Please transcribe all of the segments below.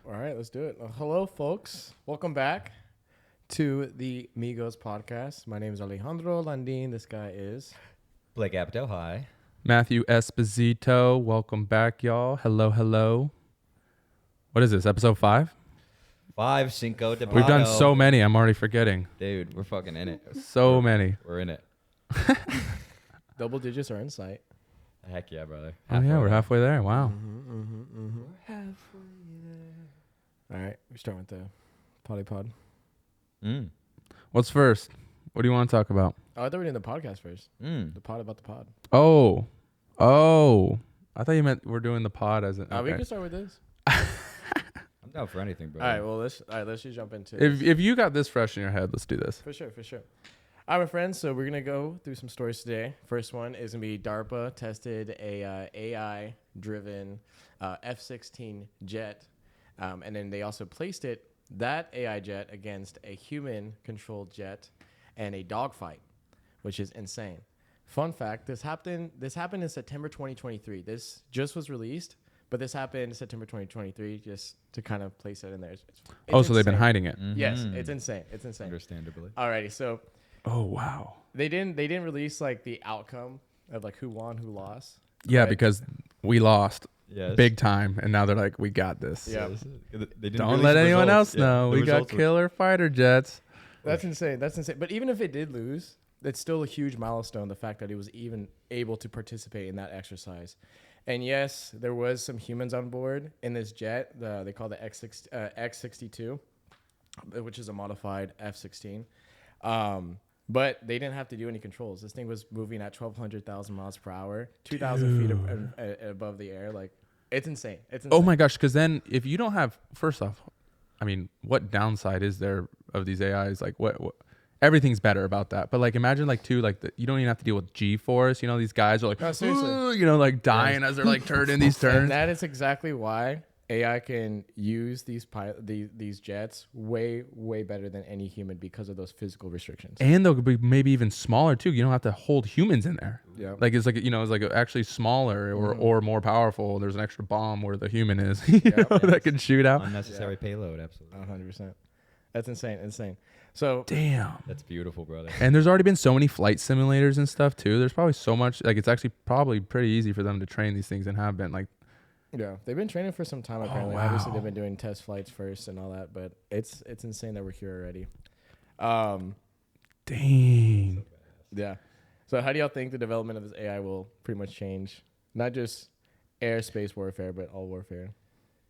All right, let's do it. Hello, folks. Welcome back to the Migos podcast. My name is Alejandro Landin. This guy is Blake Apatow, hi. Matthew Esposito. Welcome back, y'all. Hello. What is this, episode 5? 5 Cinco de We've done Pato. so many, I'm already forgetting. Dude, we're fucking in it. So many. We're in it. double digits are in sight. Heck yeah, brother. Oh, yeah, we're halfway there. Wow. We're halfway there. All right, we start with the potty pod. What's first? What do you want to talk about? Oh, I thought we were doing the podcast first. Mm. The pod about the pod. Oh. I thought you meant we're doing the pod as an. We Okay. can start with this. I'm down for anything, bro. All right, well, let's just jump into If this. if you got this fresh in your head, let's do this. For sure. All right, my friends, so we're going to go through some stories today. First one is going to be DARPA tested a AI-driven F-16 jet, and then they also placed that AI jet against a human-controlled jet and a dogfight, which is insane. Fun fact, this happened in September 2023. This just was released, but this happened in September 2023 just to kind of place it in there. It's So they've been insane. hiding it. Mhm. Yes, it's insane. Understandably. Alrighty, so Oh, wow. they didn't release like the outcome of like who won, who lost. Yeah, Right. because we lost Yes. big time, and now they're like, we got this. Yeah. Yes. They didn't Don't release let the anyone results. else know. The We got results were- killer fighter jets. That's insane. But even if it did lose, it's still a huge milestone. The fact that it was even able to participate in that exercise. And yes, there was some humans on board in this jet. They call the X-62, which is a modified F-16. But they didn't have to do any controls. This thing was moving at 1,200,000 miles per hour, 2,000 feet above the air. Like, it's insane. Oh my gosh, because then if you don't have, first off, I mean, what downside is there of these AIs? Like, what everything's better about that. But like, imagine like you don't even have to deal with G-force. You know, these guys are like, No, seriously. "Ooh," you know, like dying as they're like turning these And turns. that is exactly why AI can use these jets way better than any human because of those physical restrictions. And they'll be maybe even smaller too. You don't have to hold humans in there. Yeah. Like it's like, you know, it's like actually smaller or more powerful. There's an extra bomb where the human is that can shoot out. Unnecessary payload, absolutely. 100%. That's insane. So Damn. That's beautiful, brother. And there's already been so many flight simulators and stuff too. There's probably so much, like it's actually probably pretty easy for them to train these things and have been like, yeah, they've been training for some time apparently. wow. Obviously, they've been doing test flights first and all that, but it's insane that we're here already. dang. Yeah. So how do y'all think the development of this AI will pretty much change not just airspace warfare, but all warfare?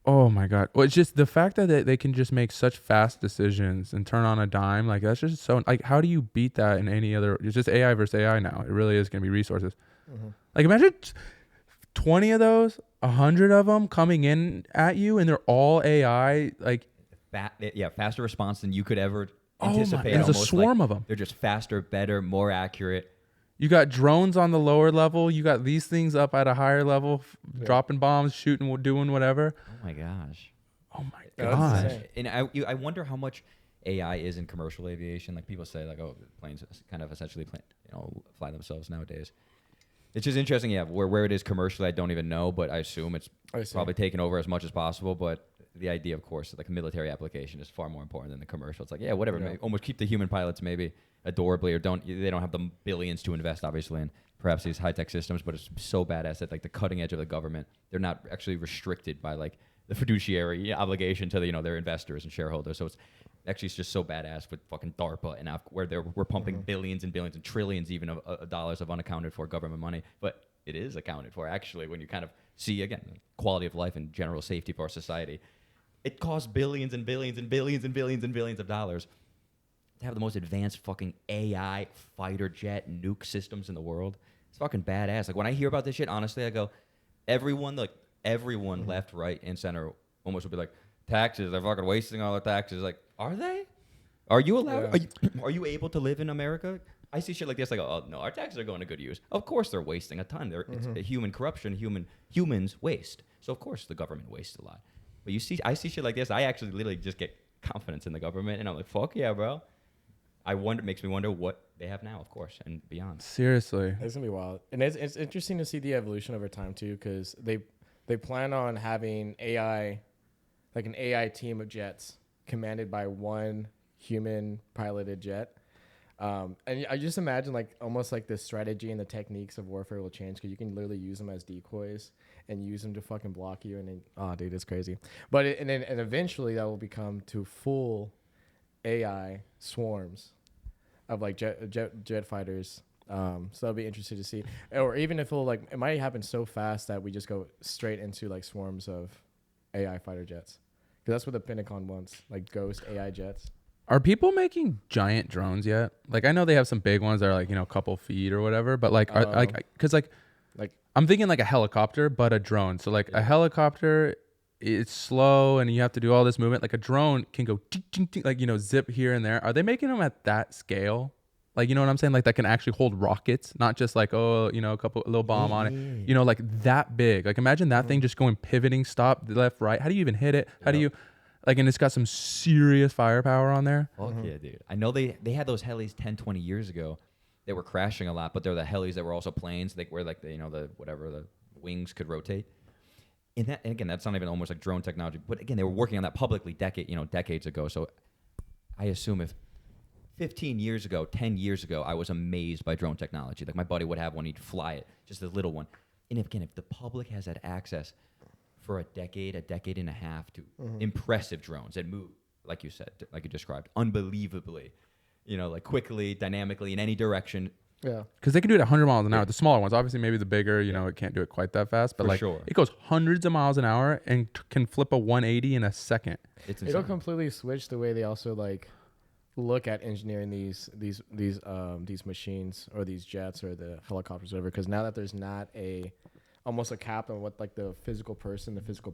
Oh my God. Well, it's just the fact that they can just make such fast decisions and turn on a dime. Like that's just so, like, how do you beat that in any other, it's just AI versus AI now. It really is going to be resources. Like imagine 20 of those, 100 of them coming in at you and they're all AI. Like, Faster response than you could ever oh my, anticipate. there's a almost. swarm Like, of them. They're just faster, better, more accurate. You got drones on the lower level. You got these things up at a higher level, dropping bombs, shooting, doing whatever. Oh my gosh. Oh my Yeah, that's gosh. insane. And I wonder how much AI is in commercial aviation. Like people say, like, oh, planes kind of essentially fly themselves nowadays. It's just interesting, yeah. Where it is commercially, I don't even know, but I assume it's I see. probably taken over as much as possible. But the idea, of course, like a military application is far more important than the commercial. It's like, yeah, whatever. Yeah. Almost keep the human pilots maybe adorably, or they don't have the billions to invest, obviously, in perhaps these high-tech systems, but it's so badass at like the cutting edge of the government. They're not actually restricted by like the fiduciary obligation to their investors and shareholders. So it's just so badass with fucking DARPA and where we're pumping billions and billions and trillions even of dollars of unaccounted for government money. But it is accounted for actually when you kind of see, again, quality of life and general safety for our society. It costs billions and billions and billions and billions and billions of dollars to have the most advanced fucking AI fighter jet nuke systems in the world. It's fucking badass. Like when I hear about this shit, honestly, I go, everyone left, right, and center almost would be like, taxes, they're fucking wasting all their taxes. Like, are they? Are you allowed? Are you able to live in America? I see shit like this. Like, oh no, our taxes are going to good use. Of course, they're wasting a ton. It's a human corruption. Humans waste. So of course, the government wastes a lot. But I see shit like this. I actually literally just get confidence in the government, and I'm like, fuck yeah, bro. It makes me wonder what they have now, of course, and beyond. Seriously. It's gonna be wild, and it's interesting to see the evolution over time too, because they plan on having AI like an AI team of jets commanded by one human piloted jet. And I just imagine like almost like the strategy and the techniques of warfare will change because you can literally use them as decoys and use them to fucking block you. And then, oh, dude, it's crazy. But and eventually that will become to full AI swarms of like jet fighters. So that'll be interesting to see. Or even if it might happen so fast that we just go straight into like swarms of AI fighter jets. Because that's what the Pentagon wants, like ghost AI jets. Are people making giant drones yet? Like, I know they have some big ones that are like, a couple feet or whatever, but like, because like I'm thinking like a helicopter, but a drone. So like a helicopter, it's slow and you have to do all this movement. Like a drone can go like, zip here and there. Are they making them at that scale? Like, you know what I'm saying? Like that can actually hold rockets, not just like, a little bomb on it, like that big. Like imagine that thing just going pivoting, stop, left, right. How do you even hit it? How do you... Like, and it's got some serious firepower on there. Fuck yeah, dude. I know they had those helis 10, 20 years ago. They were crashing a lot, but they're the helis that were also planes. Where like the wings could rotate. And again, that's not even almost like drone technology. But again, they were working on that publicly decades ago. So I assume if 15 years ago, 10 years ago, I was amazed by drone technology. Like my buddy would have one, he'd fly it, just a little one. And if the public has that access for a decade and a half to impressive drones that move, like you said, like you described, unbelievably, like quickly, dynamically, in any direction. Yeah. Because they can do it at 100 miles an hour. The smaller ones, obviously, maybe the bigger, it can't do it quite that fast. But it goes hundreds of miles an hour and can flip a 180 in a second. It'll completely switch the way they also like look at engineering these machines or these jets or the helicopters, or whatever. Because now that there's not almost a cap on what like the physical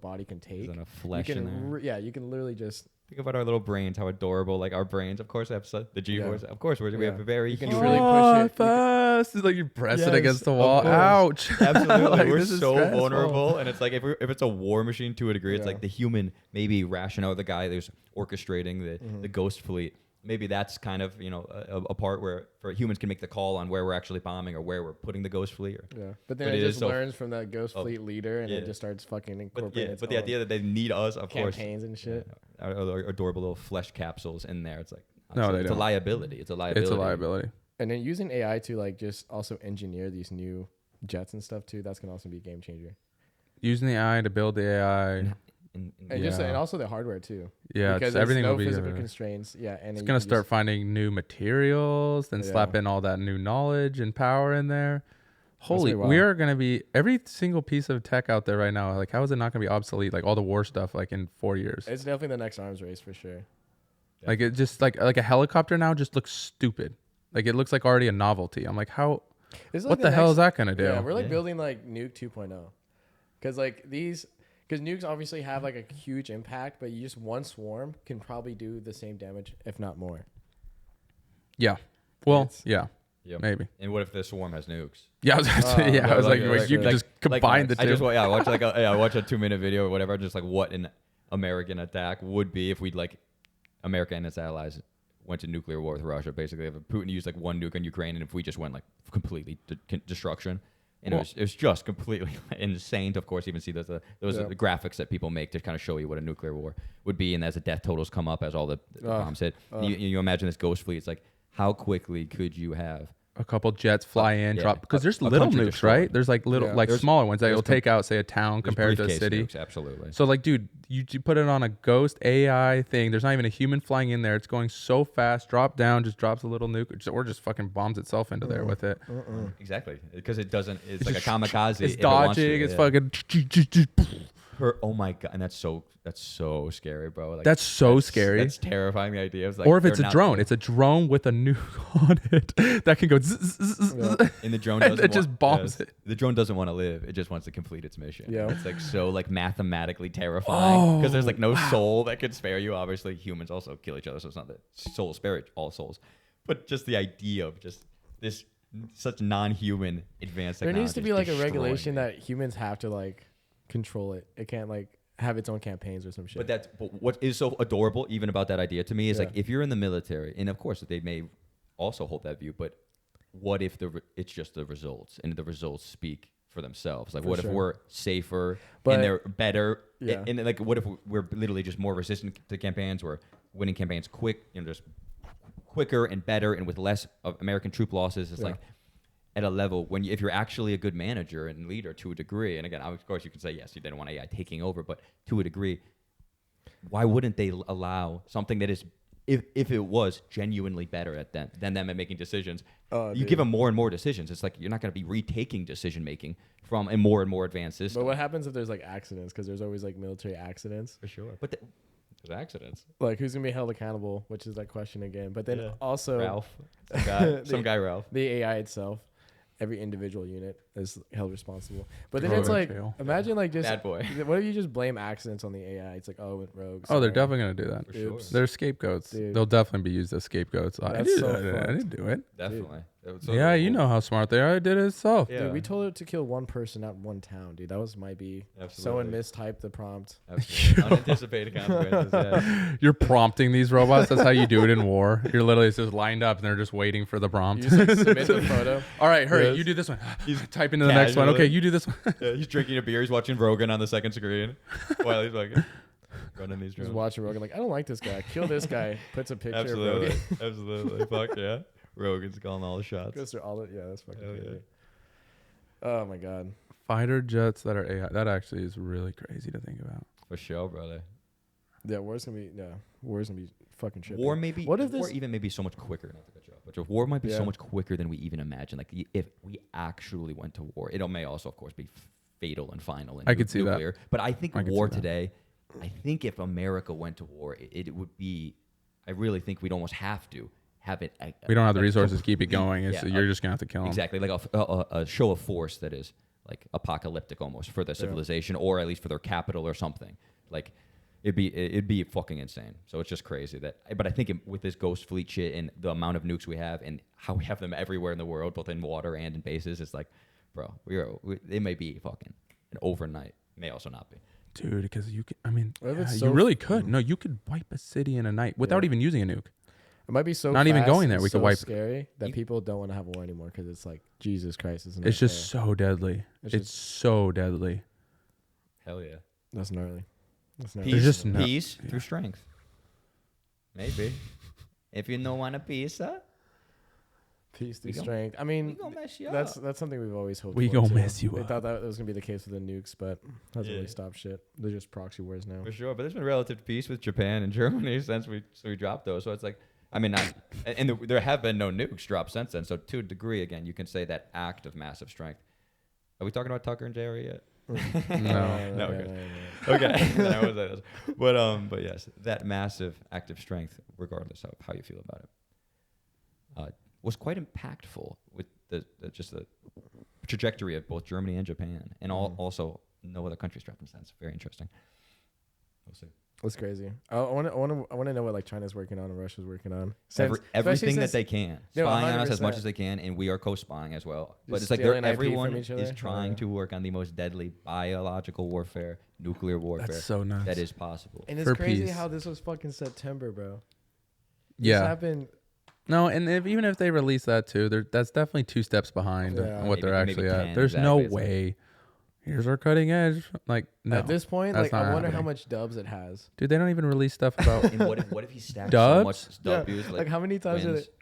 body can take. There's enough flesh in there. You can literally just think about our little brains, how adorable. Like our brains, of course, have the G-force. Of course, we have a very. You can really push it fast. It's like you press it against the wall. Ouch! Absolutely, like, we're so vulnerable. And it's like if it's a war machine to a degree, it's like the human maybe rationale, the guy who's orchestrating the ghost fleet. Maybe that's kind of a part where humans can make the call on where we're actually bombing or where we're putting the ghost fleet. But then it just learns from that ghost fleet leader and it just starts fucking incorporating. But the idea that they need us, of course, campaigns and shit, our adorable little flesh capsules in there. It's like it's a liability. It's a liability. And then using AI to like just also engineer these new jets and stuff too. That's gonna also be a game changer. Using the AI to build the AI. And also the hardware too. Yeah, because everything no will be physical constraints. Yeah, and it's gonna start finding new materials, then slap in all that new knowledge and power in there. Holy, we are gonna be every single piece of tech out there right now. Like, how is it not gonna be obsolete? Like all the war stuff, like in 4 years. It's definitely the next arms race for sure. Definitely. Like it just like a helicopter now just looks stupid. Like it looks like already a novelty. I'm like, how? What the hell is that gonna do? Yeah, we're like building like Nuke 2.0, because like these. Because nukes obviously have like a huge impact, but just one swarm can probably do the same damage, if not more. Yeah. Well, maybe. And what if the swarm has nukes? Yeah, I was like, you can just combine the two. I watch I watch a 2-minute video or whatever, just like what an American attack would be if we'd like America and its allies went to nuclear war with Russia. Basically, if Putin used like one nuke on Ukraine, and if we just went like completely destruction. And it was just completely insane to, of course, even see those the graphics that people make to kind of show you what a nuclear war would be. And as the death totals come up, as all the bombs hit, you imagine this ghost fleet. It's like, how quickly could you have a couple jets fly in, drop? Because there's little nukes, destroyed. Right? There's like little, like smaller ones that will take out, say, a town compared to a city. Nukes, absolutely. So like, dude, you put it on a ghost AI thing. There's not even a human flying in there. It's going so fast. Drop down, just drops a little nuke, or just fucking bombs itself into there with it. Exactly, because it doesn't. It's like a kamikaze. It's dodging. It's fucking. Oh my god, and that's so scary, bro. Like, that's scary. That's terrifying. The idea of like, or if it's a drone, it's a drone with a nuke on it that can go. And the drone doesn't. It just bombs it. The drone doesn't want to live. It just wants to complete its mission. Yeah, it's like so like mathematically terrifying because there's like no soul that could spare you. Obviously, humans also kill each other, so it's not that souls spare all souls, but just the idea of just this such non-human advanced technology. There needs to be like a regulation that humans have to like control it. It can't like have its own campaigns or some shit. But what is so adorable even about that idea to me is like if you're in the military, and of course they may also hold that view, but what if it's just the results and the results speak for themselves. Like, For what sure. if we're safer But- and they're better? Yeah. And like, what if we're literally just more resistant to campaigns? We're winning campaigns just quicker and better and with less of American troop losses. It's Yeah. like at a level when if you're actually a good manager and leader to a degree, and again, of course you can say, yes, you didn't want AI taking over, but to a degree, why wouldn't they allow something that is, if it was genuinely better at than them at making decisions, you give them more and more decisions. It's like you're not going to be retaking decision making from a more and more advanced system. But what happens if there's like accidents? Because there's always like military accidents. For sure. But there's accidents. Like, who's gonna be held accountable? Which is that question again. But then also Ralph. Some guy Ralph. the AI itself, every individual unit is held responsible. But then Throw it's it in like, jail. imagine like just Bad boy. what if you just blame accidents on the AI? It's like, oh, it rogues. Oh, they're definitely gonna do that. For sure. Oops. They're scapegoats. Dude. They'll definitely be used as scapegoats. I That's so didn't do it. Definitely. Yeah, you know how smart they are. It did it itself. Yeah. Dude, we told it to kill one person, not one town, dude. That might be someone mistyped the prompt. Absolutely. Unanticipated consequences. Yeah. You're prompting these robots. That's how you do it in war. You're literally just lined up and they're just waiting for the prompt. You just like, submit the photo. All right, hurry. Yes. You do this one. He's Type into the next one. casually- Okay, you do this one. Yeah, he's drinking a beer. He's watching Rogan on the second screen while he's like running these Just drones. watching Rogan, like, I don't like this guy. Kill this guy. Puts a picture Absolutely. of Rogan. Absolutely. Fuck yeah. Rogan's calling all the shots. Goes through all the, yeah, that's fucking Hell crazy. yeah. Oh my god. Fighter jets that are AI. That actually is really crazy to think about. For sure, brother. Yeah, war's gonna be fucking trippy. War maybe. What if war this? even maybe so much quicker. Not to cut you off, but war might be Yeah. so much quicker than we even imagine. Like if we actually went to war, it may also, of course, be fatal and final. And I could see that. nuclear. But I think I could war see that. today. I think if America went to war, it would be. I really think we'd almost have to have it. We don't have the like resources to keep it going. yeah, You're just gonna have to kill them. Exactly, like a show of force that is like apocalyptic almost for the civilization, or at least for their capital or something. Like it'd be fucking insane. So it's just crazy but I think with this ghost fleet shit and the amount of nukes we have and how we have them everywhere in the world, both in water and in bases, it's like, bro, they may be fucking an overnight, may also not be. Dude, because you can. I mean, What if it's you so really could. No, you could wipe a city in a night without even using a nuke. It might be so Not even fast going there, and we could so wipe- scary that You- people don't want to have war anymore because it's like Jesus Christ. Isn't It's just so deadly. It's It's so deadly. Hell yeah. that's gnarly. That's gnarly. There's just no- peace through strength. Maybe. If you don't want a peace, huh? Peace through We gon- strength. I We mean, gonna mess you that's up. something we've always hoped We for. gonna too. mess you They up. thought that was gonna be the case with the nukes, but hasn't Yeah. really stopped shit. They're just proxy wars now. For sure, but there's been relative peace with Japan and Germany since we dropped those. So it's like, I mean, there have been no nukes dropped since then. So to a degree, again, you can say that act of massive strength. Are we talking about Tucker and Jerry yet? No. No, okay. Okay. Then I was like this. But yes, that massive act of strength, regardless of how you feel about it, was quite impactful with the trajectory of both Germany and Japan, and also no other countries dropped them since. Very interesting. We'll see. That's crazy. I want to know what like China's working on and Russia's working on. Everything that they can, No, spying on us as much 100%. as they can, and we are co-spying as well. But Just it's like stealing IP everyone from each is other? trying Yeah. to work on the most deadly biological warfare, nuclear warfare That's so nuts. that is possible. And it's For crazy peace. how this was fucking September, bro. This Yeah. happened. No, and even if they release that too, that's definitely 2 steps behind Yeah. on what they're Maybe actually 10, at. There's no exactly. It's like- way. Here's our cutting edge. Like, no. At this point, that's like I not wonder how happening. much dubs it has. Dude, they don't even release stuff about. And what if he stacked so much Dubs? W's? Like how many times did wins? it?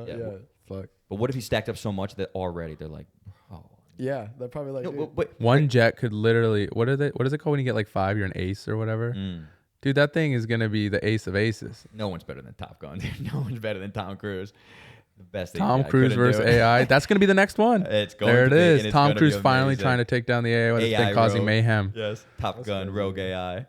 Yeah, Yeah. Fuck. But what if he stacked up so much that already they're like, oh. Yeah, they're probably like. No, dude, but One jet could literally. What is it called when you get like 5? You're an ace or whatever. Dude, that thing is gonna be the ace of aces. no one's better than Top Gun. No one's better than Tom Cruise. The best thing. Tom I Cruise couldn't do versus it. AI. That's gonna be the next one. It's going There to it be, is. and it's Tom gonna Cruise be finally amazing. trying to take down the AI that's AI been causing rogue. mayhem. Yes, Top That's Gun, crazy. Rogue AI.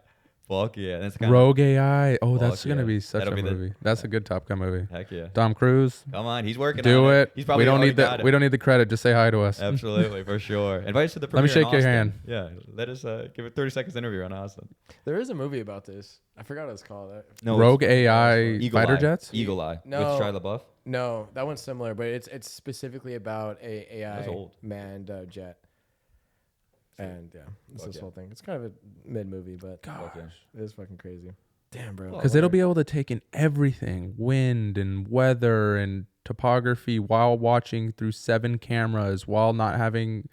Fuck yeah, that's kind Rogue AI. Oh, Fuck that's gonna yeah. be such That'll a be the- movie. That's a good Top Gun movie. Heck yeah. Tom Cruise, Come on, he's working do on it. He's probably We don't already need got it. we don't need the credit. Just say hi to us. Absolutely, for sure. Invite us to the Let me premiere in shake your Austin. hand. Yeah, let us give a 30 seconds interview on Austin. There is a movie about this. I forgot what it's called. No, Rogue it's AI Eagle fighter Eye. jets. Eagle Eye No. with Shia LaBeouf. No, that one's similar, but it's specifically about a That's AI old. manned jet. And yeah, it's Fuck this yeah. whole thing. It's kind of a mid movie, but Fuck yeah. it is fucking crazy. Damn, bro. Because it'll be able to take in everything, wind and weather and topography, while watching through 7 cameras, while not having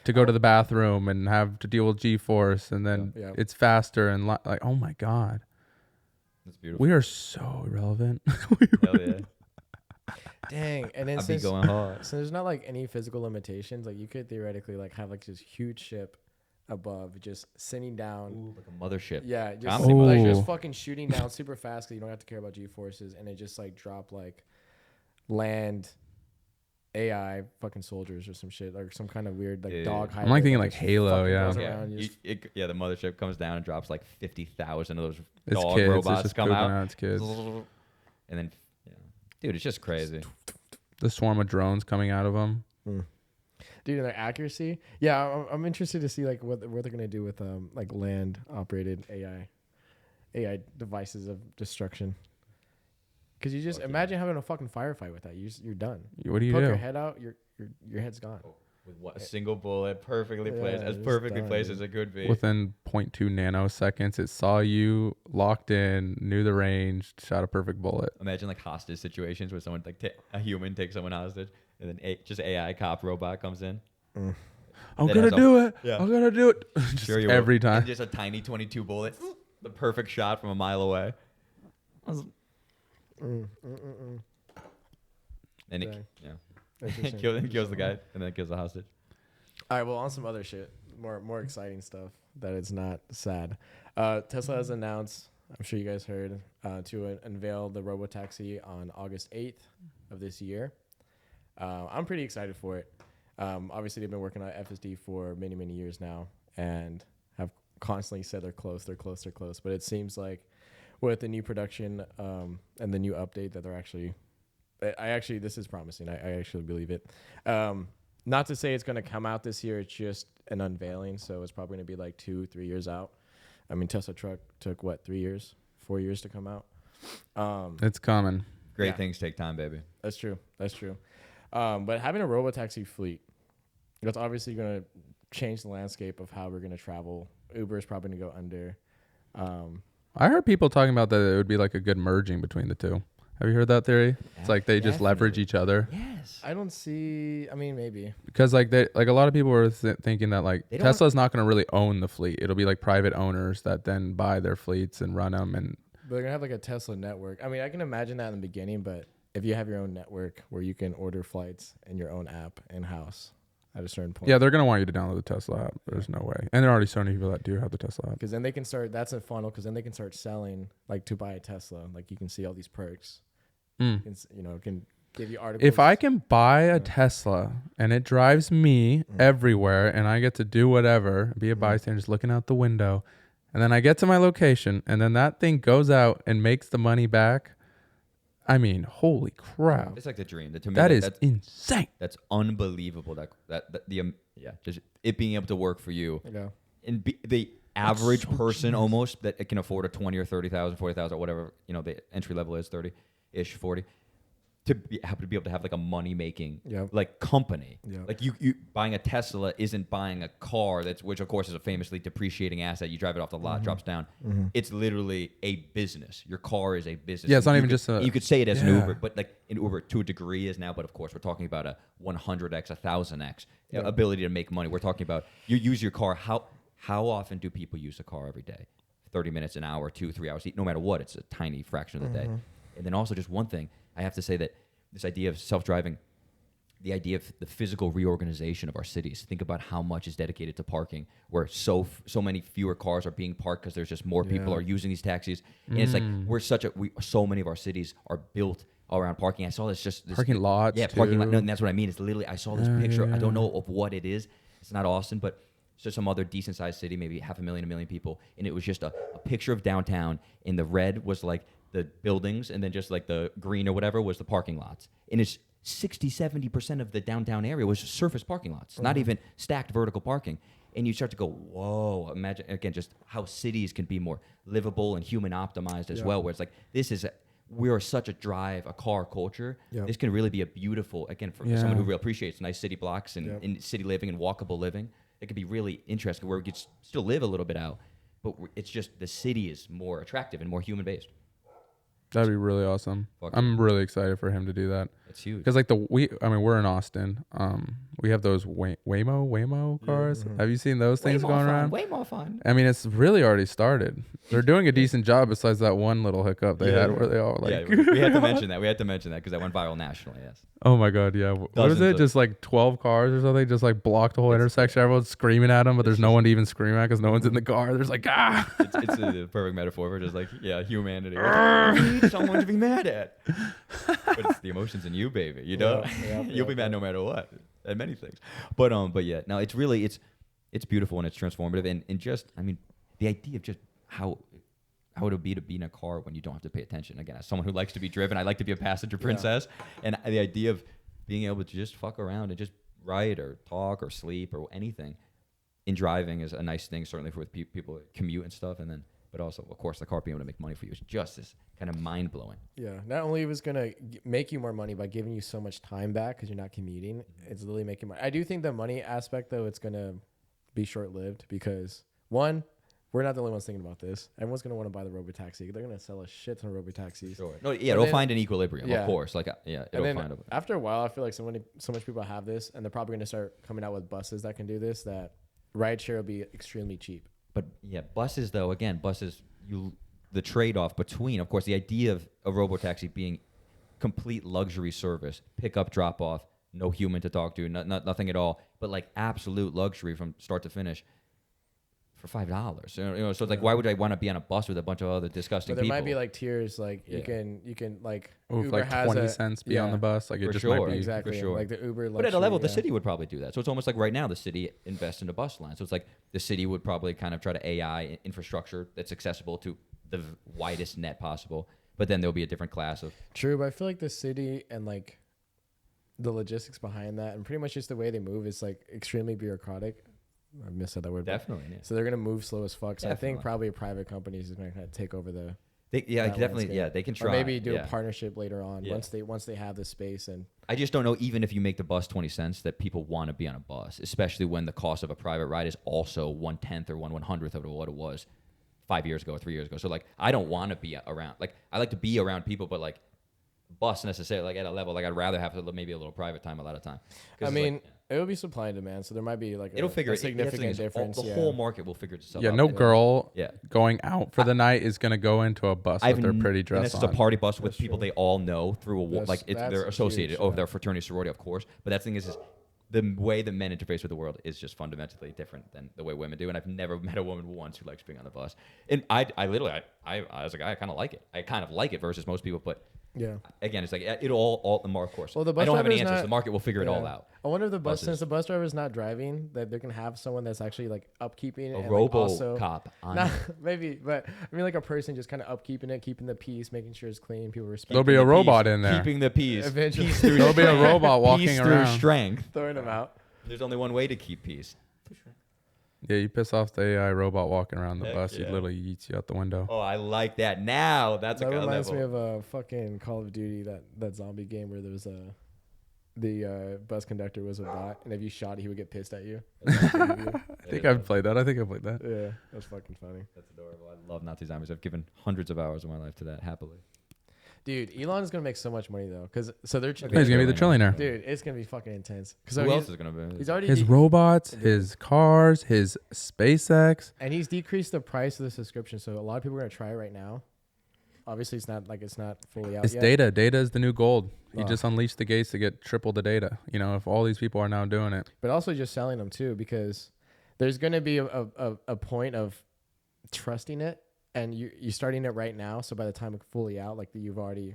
to go to the bathroom and have to deal with G-force, and then Yeah. it's faster and like, oh my god, That's beautiful. we are so irrelevant. Hell yeah. Dang. And then I'd be since going hard. so there's not like any physical limitations, like you could theoretically like have like this huge ship above just sitting down. Ooh, like a mothership. Yeah, just Comedy like Ooh. just fucking shooting down super fast because you don't have to care about G forces, and it just like drop like land AI fucking soldiers or some shit, or some kind of weird like Yeah. dog. I'm like thinking like Halo, yeah. Yeah, the mothership comes down and drops like 50,000 of those It's dog kids. It's robots just come pooping out. out its kids. And then, yeah. Dude, it's just crazy. The swarm of drones coming out of them. Dude, and their accuracy. Yeah, I'm interested to see like what they're gonna do with like land operated AI devices of destruction. Because you just imagine having a fucking firefight with that. You're done. What do you Poke do? your head out, your head's gone. With what, a single bullet, perfectly Yeah, placed, as just perfectly done, placed dude. as it could be. Within 0.2 nanoseconds, it saw you locked in, knew the range, shot a perfect bullet. Imagine like hostage situations where someone like a human takes someone hostage, and then just AI cop robot comes in. I'm That gonna has a- do it. Yeah. I'm gonna do it. Just Sure you will. every time. And just a tiny 22 bullet, the perfect shot from a mile away. And Dang. yeah, Interesting. kills the guy, and then kills the hostage. All right, well, on some other shit, more exciting stuff that it's not sad. Tesla has announced, I'm sure you guys heard, to unveil the robotaxi on August 8th of this year. I'm pretty excited for it. Obviously, they've been working on FSD for many, many years now and have constantly said they're close. But it seems like with the new production and the new update that they're actually, this is promising. I actually believe it. Not to say it's going to come out this year. It's just an unveiling. So it's probably going to be like 2-3 years out. I mean, Tesla truck took 4 years to come out. It's coming. Great Yeah. things take time, baby. That's true. But having a robotaxi fleet, that's obviously going to change the landscape of how we're going to travel. Uber is probably going to go under. I heard people talking about that it would be like a good merging between the two. Have you heard that theory? It's like they just leverage Definitely. each other. Yes. I don't see. I mean, maybe. Because like a lot of people were thinking that like They don't Tesla's not going to really own the fleet. It'll be like private owners that then buy their fleets and run them. And But they're going to have like a Tesla network. I mean, I can imagine that in the beginning, but if you have your own network where you can order flights in your own app in-house at a certain point. yeah, they're going to want you to download the Tesla app. There's no way. And there are already so many people that do have the Tesla app. Because then they can start, that's a funnel, because then they can start selling, like to buy a Tesla. Like you can see all these perks. Mm. It can give you articles. If I can buy a Tesla and it drives me everywhere and I get to do whatever, be a bystander just looking out the window, and then I get to my location and then that thing goes out and makes the money back, I mean, holy crap. It's like the dream. To me, That is that's insane. that's unbelievable. Just it being able to work for you, Yeah. and the average so person genius. almost that can afford a 20 or 30,000, 40,000, or whatever, the entry level is 30-ish, 40, to be able to have like a money making Yep. like company. Yep. Like you buying a Tesla isn't buying a car which of course is a famously depreciating asset. You drive it off the lot, drops down. It's literally a business. Your car is a business. Yeah, it's not You even could- just a- you could say it as an Yeah. Uber, but like an Uber to a degree is now. But of course, we're talking about a 100x, 1,000x Yeah. ability to make money. We're talking about you use your car. How often do people use a car every day? 30 minutes, an hour, 2-3 hours. No matter what, it's a tiny fraction of the day. And then also just one thing, I have to say that this idea of self-driving, the idea of the physical reorganization of our cities. Think about how much is dedicated to parking, where so many fewer cars are being parked because there's just more people Yeah. are using these taxis. And it's like so many of our cities are built around parking. I saw this Parking lots, Yeah, parking lot. too. No, and that's what I mean. It's literally I saw this picture. I don't know of what it is. It's not Austin, but it's just some other decent sized city, maybe 500,000, 1 million people, and it was just a picture of downtown. And the red was like the buildings, and then just like the green or whatever was the parking lots. And it's 60-70% of the downtown area was surface parking lots, not even stacked vertical parking. And you start to go, whoa, imagine, again, just how cities can be more livable and human optimized as well, where it's like, we're such a car culture. Yeah. This can really be a beautiful, again, for Yeah. someone who really appreciates nice city blocks and, Yeah. and city living and walkable living. It could be really interesting where we could still live a little bit out, but it's just the city is more attractive and more human based. That'd be really awesome. Fuck I'm really excited for him to do that. It's huge. Because like we're in Austin. We have those Waymo cars. Mhm. Have you seen those things going around? Way more fun. I mean, it's really already started. They're doing a decent job besides that one little hiccup they had where they all like. Yeah, we had to mention that. We had to mention that because that went viral nationally. Yes. Oh my God, yeah. What is Dozens it? of- Just like 12 cars or something, just like blocked the whole intersection. Everyone's screaming at them, but there's no one to even scream at because no one's in the car. There's like, ah. It's a perfect metaphor for just like, humanity. We need someone to be mad at. But it's the emotions in you, baby. You know, you'll be mad no matter what at many things. But yeah, no, it's really it's beautiful and it's transformative and just I mean the idea of just how it would be to be in a car when you don't have to pay attention. Again, as someone who likes to be driven, I like to be a passenger princess, and the idea of being able to just fuck around and just write or talk or sleep or anything in driving is a nice thing, certainly for people that commute and stuff, and then. But also, of course, the car being able to make money for you is just as kind of mind-blowing. Yeah. Not only was going to make you more money by giving you so much time back because you're not commuting, it's literally making money. I do think the money aspect, though, it's going to be short-lived because, one, we're not the only ones thinking about this. Everyone's going to want to buy the robotaxi. They're going to sell a shit ton of robotaxis. Sure. No, yeah, it'll find an equilibrium, of course. Like, it'll find a... After a while, I feel like so much people have this, and they're probably going to start coming out with buses that can do this, that rideshare will be extremely cheap. But yeah, buses though, the trade-off between, of course, the idea of a robotaxi being complete luxury service, pick up, drop off, no human to talk to, nothing at all, but like absolute luxury from start to finish for $5. So it's like, why would I want to be on a bus with a bunch of other disgusting But there people? might be like tiers, like you can like Oof, Uber like has 20 cents be on the bus. Like it For just sure. might be. exactly For sure. like the Uber. But at a level, the luxury, city would probably do that. So it's almost like right now the city invests in a bus line. So it's like the city would probably kind of try to AI infrastructure that's accessible to the widest net possible. But then there'll be a different class of... True, but I feel like the city and like the logistics behind that and pretty much just the way they move is like extremely bureaucratic. I missaid that word. Definitely. Yeah. So they're gonna move slow as fuck. So I Definitely. think probably a private company is gonna kind of take over the. They definitely. landscape. Yeah, they can try. Or maybe do yeah. a partnership later on Yeah. once they have the space and. I just don't know, even if you make the bus 20 cents, that people want to be on a bus, especially when the cost of a private ride is also 1/10 or 1/100th of what it was 5 years ago or 3 years ago. So like, I don't want to be around. Like, I like to be around people, but like, bus necessarily, like at a level, like I'd rather have maybe a little private time a lot of time. I mean, it would be supply and demand, so there might be like it'll figure a significant difference. The whole market will figure itself Yeah, out. no girl Yeah. going out for the night is gonna go into a bus with their pretty dress This is on. a party bus with That's people true. they all know through That's they're associated. huge, Oh, yeah. their fraternity sorority, of course. But that thing is the way that men interface with the world is just fundamentally different than the way women do. And I've never met a woman once who likes being on the bus. And I literally, I was like, I kind of like it. I kind of like it versus most people, but. Yeah. Again, it's like it all the market, of course. Well, the bus I don't have any driver's answers. not- The market will figure it all Yeah. out. I wonder if the bus, Buses. since the bus driver is not driving, that they can have someone that's actually like upkeeping A and robo like also cop on Nah, it. maybe, but I mean like a person just kind of upkeeping it, keeping the peace, making sure it's clean, people respect. There'll be a Keeping the robot peace, in there. Keeping the peace. Eventually. Peace through There'll be a strength. robot walking Peace around. through strength. throwing them out. There's only one way to keep peace. Yeah, you piss off the AI robot walking around the Heck bus, yeah. he literally yeets you out the window. Oh, I like that. Now that's That a good reminds level. me of a fucking Call of Duty, that zombie game where there was the bus conductor was a bot, and if you shot, he would get pissed at you. I think I've played that. Yeah, that's fucking funny. That's adorable. I love Nazi zombies. I've given hundreds of hours of my life to that happily. Dude, Elon is gonna make so much money though, because so they're He's gonna be the trillionaire. dude, it's gonna be fucking intense. Who else is gonna be? He's already His robots, his cars, his SpaceX. and he's decreased the price of the subscription, so a lot of people are gonna try it right now. Obviously, it's not fully out It's yet. data. Data is the new gold. He Ugh. just unleashed the gates to get triple the data. You know, if all these people are now doing it. But also just selling them too, because there's gonna be a point of trusting it, and you're starting it right now. So by the time it's fully out, like you've already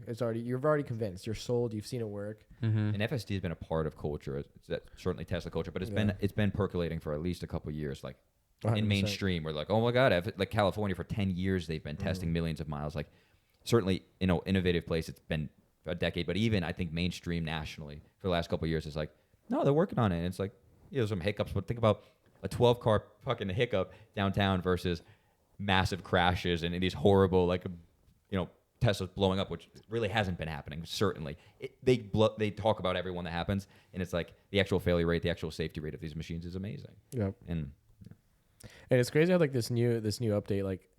convinced, you're sold, you've seen it work. Mm-hmm. And FSD has been a part of culture. It's that certainly Tesla culture, but Yeah. it's been percolating for at least a couple of years. Like 100%. in mainstream, we're like, oh my god, like California for 10 years they've been testing millions of miles. Like certainly, innovative place. It's been a decade, but even I think mainstream nationally for the last couple of years is like, no, they're working on it. And it's like, there's some hiccups, but think about a 12-car fucking hiccup downtown versus massive crashes and these horrible Tesla's blowing up, which really hasn't been happening. Certainly, they talk about everyone that happens, and it's like the actual failure rate, the actual safety rate of these machines is amazing. Yep. And And it's crazy how like this new update, like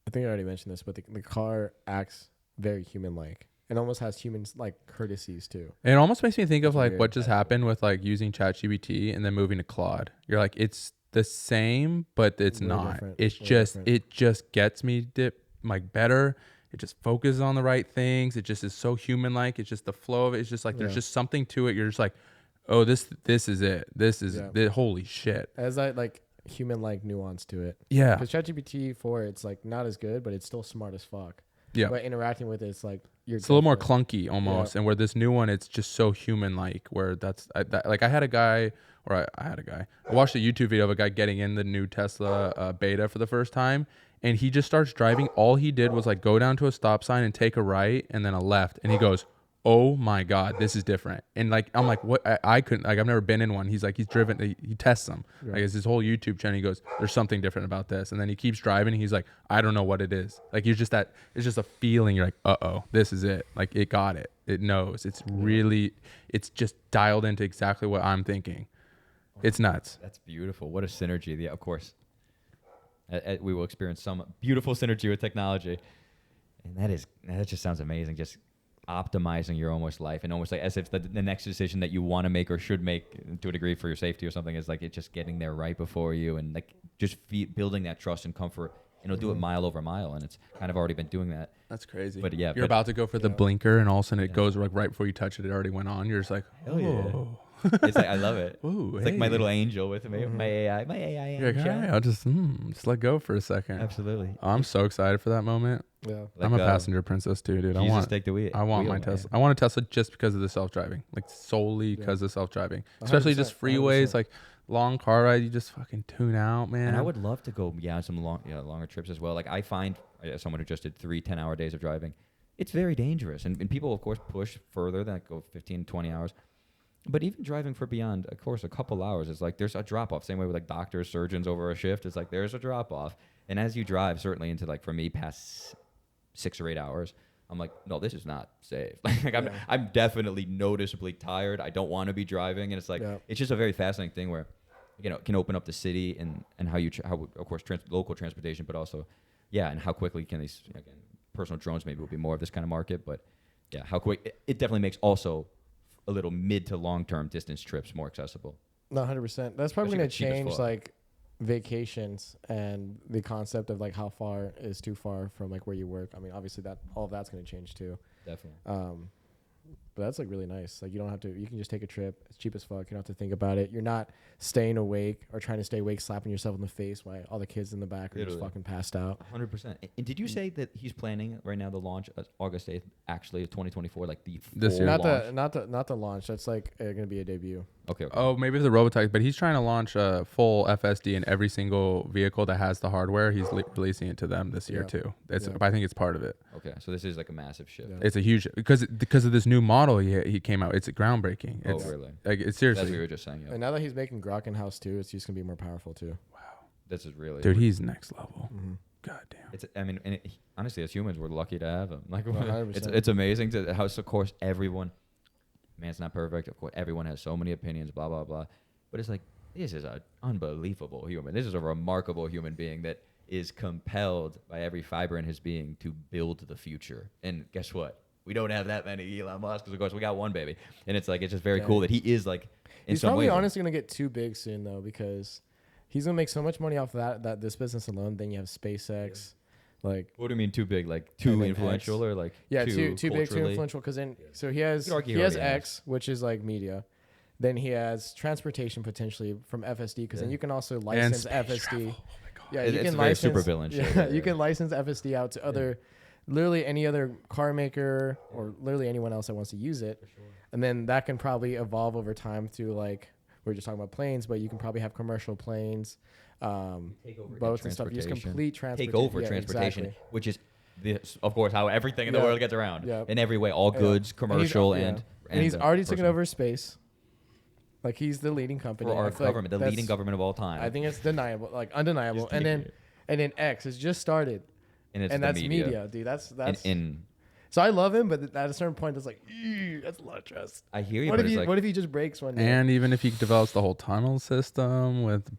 I think I already mentioned this, but the car acts very human-like. It almost has humans like courtesies too. It almost makes me think of It's like weird. what just happened with like using ChatGPT and then moving to Claude. You're like, it's the same, but it's Way not. different. It's Way just different. it just gets me like better. It just focuses on the right things. It just is so human like. It's just the flow of it. It's just like there's Yeah. just something to it. You're just like, oh, this is it. This is Yeah. holy shit. It has that like human-like nuance to it. Yeah. Because ChatGPT 4, it's like not as good, but it's still smart as fuck. Yeah. But interacting with it's like It's a little more different. clunky almost, and where this new one, it's just so human like. Where like I had a guy, or I had a guy. I watched a YouTube video of a guy getting in the new Tesla beta for the first time, and he just starts driving. All he did was like go down to a stop sign and take a right and then a left, and he goes, "Oh my god, this is different." And like I'm like, what? I couldn't like I've never been in one. He's like he's driven. He tests them. Yeah. Like it's his whole YouTube channel. He goes, "There's something different about this," and then he keeps driving. And he's like, "I don't know what it is." Like you're just that. It's just a feeling. You're like, "Uh-oh, this is it." Like it got it. It knows. It's really. It's just dialed into exactly what I'm thinking. It's nuts. That's beautiful. What a synergy. Yeah, of course. We will experience some beautiful synergy with technology. And that just sounds amazing. Just optimizing your almost life, and almost like as if the next decision that you want to make or should make to a degree for your safety or something is like it's just getting there right before you, and like just building that trust and comfort. And it'll do it mile over mile, and it's kind of already been doing that. That's crazy. But yeah, you're about to go for the blinker, and all of a sudden it Yeah. goes like right before you touch it. It already went on. You're just like, Hell yeah. oh. It's like I love it. Ooh, It's like my hey. little angel with me, my AI You're like, angel. all right, I'll just let go for a second. Absolutely. I'm so excited for that moment. Yeah. Like, I'm a passenger princess too, dude. Jesus take the wheel. I want my man. Tesla. I want a Tesla just because of the self-driving, like solely because of self-driving, especially just 100%, freeways, 100%. like long car ride. You just fucking tune out, man. And I would love to go, on some longer trips as well. Like I find, as someone who just did 3 10-hour days of driving, it's very dangerous. And people, of course, push further than go 15, 20 hours. But even driving for beyond, of course, a couple hours is like there's a drop-off. Same way with like doctors, surgeons over a shift. It's like there's a drop-off. And as you drive, certainly into like, for me, past 6 or 8 hours, I'm like, no, this is not safe. Like I'm definitely noticeably tired. I don't want to be driving. And it's like, it's just a very fascinating thing where, it can open up the city and how of course, local transportation, but also, and how quickly can these, again, personal drones maybe will be more of this kind of market, but how quick, it definitely makes also a little mid to long-term distance trips more accessible. No, 100%. That's probably Especially going for to cheap as change fuck. like vacations and the concept of like how far is too far from like where you work. I mean, obviously that all of that's going to change too. Definitely. But that's like really nice. Like you don't have to. You can just take a trip. It's cheap as fuck. You don't have to think about it. You're not staying awake or trying to stay awake, slapping yourself in the face while all the kids in the back are just Literally. fucking passed out. 100%. And did you say that he's planning right now the launch August 8th, actually 2024, like the This full year. launch? Not the launch. That's like going to be a debut. Okay. Oh, maybe the Robotaxi, but he's trying to launch a full FSD in every single vehicle that has the hardware. He's releasing it to them this year too. I think it's part of it. Okay. So this is like a massive shift. Yeah. It's a huge because of this new model he came out. It's groundbreaking. Oh, It's really? like it's That's seriously, what we were just saying. Yeah. And now that he's making Grok in house too, it's just going to be more powerful too. This is really. dude. He's next level. Mm-hmm. God damn. It's. I mean, and honestly, as humans, we're lucky to have him. Like, 100%. it's amazing to how, of course, everyone. Man's not perfect. Of course, everyone has so many opinions. Blah blah blah. But it's like this is an unbelievable human. This is a remarkable human being that is compelled by every fiber in his being to build the future. And guess what? We don't have that many Elon Musk because, of course, we got one baby. And it's like it's just very cool that he is like. He's probably honestly going to get too big soon though, because he's going to make so much money off that this business alone. Then you have SpaceX, like. What do you mean too big? Like too then influential X. or like Yeah, too too big, too culturally? influential. Because then, so he has You could argue he he has already has. X, which is like media. Then he has transportation potentially from FSD, because then you can also license space FSD. travel. Yeah, It's you a can very license supervillain Yeah, shit, yeah, you can license FSD out to other, literally any other car maker or literally anyone else that wants to use it. And then that can probably evolve over time through like we were just talking about planes, but you can probably have commercial planes, boats and stuff. You just transportation. complete transportation. Take over Yeah, transportation, exactly. which is, of course, how everything in the Yeah. world gets around. Yeah. In every way, all Yeah. goods, And he's- commercial, yeah. and he's already taken personal. over space. Like he's the leading company. For our I feel like government, the that's- leading government of all time. I think it's undeniable. Just And taking then X has just started, and and the that's media, dude. That's in so I love him, but at a certain point, it's like, ew, that's a lot of trust. I hear you, What but if it's like what if he just breaks one day? And even if he develops the whole tunnel system with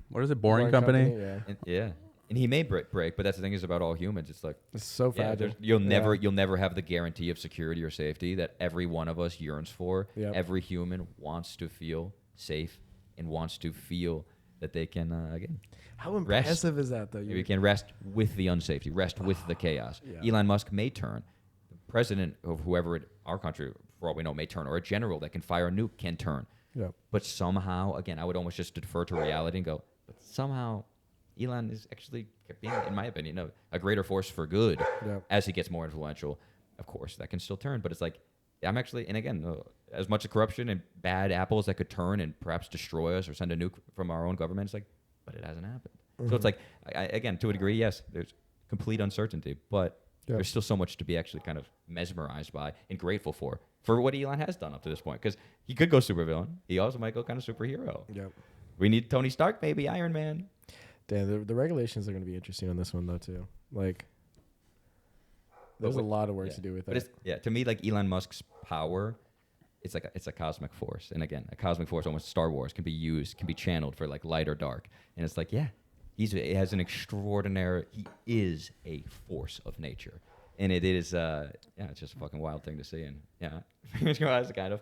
what is it, Boring Company? Yeah. yeah. And he may break, but that's the thing is about all humans. It's like It's so fragile. you'll never have the guarantee of security or safety that every one of us yearns for. Yep. Every human wants to feel safe and wants to feel that they can again. How impressive is that, though? You can rest with the unsafety, rest with the chaos. Yeah. Elon Musk may turn. The president of whoever in our country, for all we know, may turn, or a general that can fire a nuke can turn. Yep. But somehow, again, I would almost just defer to reality and go, but somehow Elon is actually being, in my opinion, a greater force for good as he gets more influential. Of course, that can still turn, but it's like, I'm actually, and again, as much of corruption and bad apples that could turn and perhaps destroy us or send a nuke from our own government, it's like, but it hasn't happened. So it's like, again, to a degree, yes, there's complete uncertainty, but there's still so much to be actually kind of mesmerized by and grateful for what Elon has done up to this point. Because he could go supervillain. He also might go kind of superhero. Yep. We need Tony Stark, baby, Iron Man. Damn, the regulations are going to be interesting on this one, though, too. Like, there's a lot of work to do with that. To me, like Elon Musk's power, it's a cosmic force. And again, a cosmic force, almost Star Wars, can be channeled for like light or dark. And it's like, he is a force of nature. And it is, it's just a fucking wild thing to see. And it's kind of,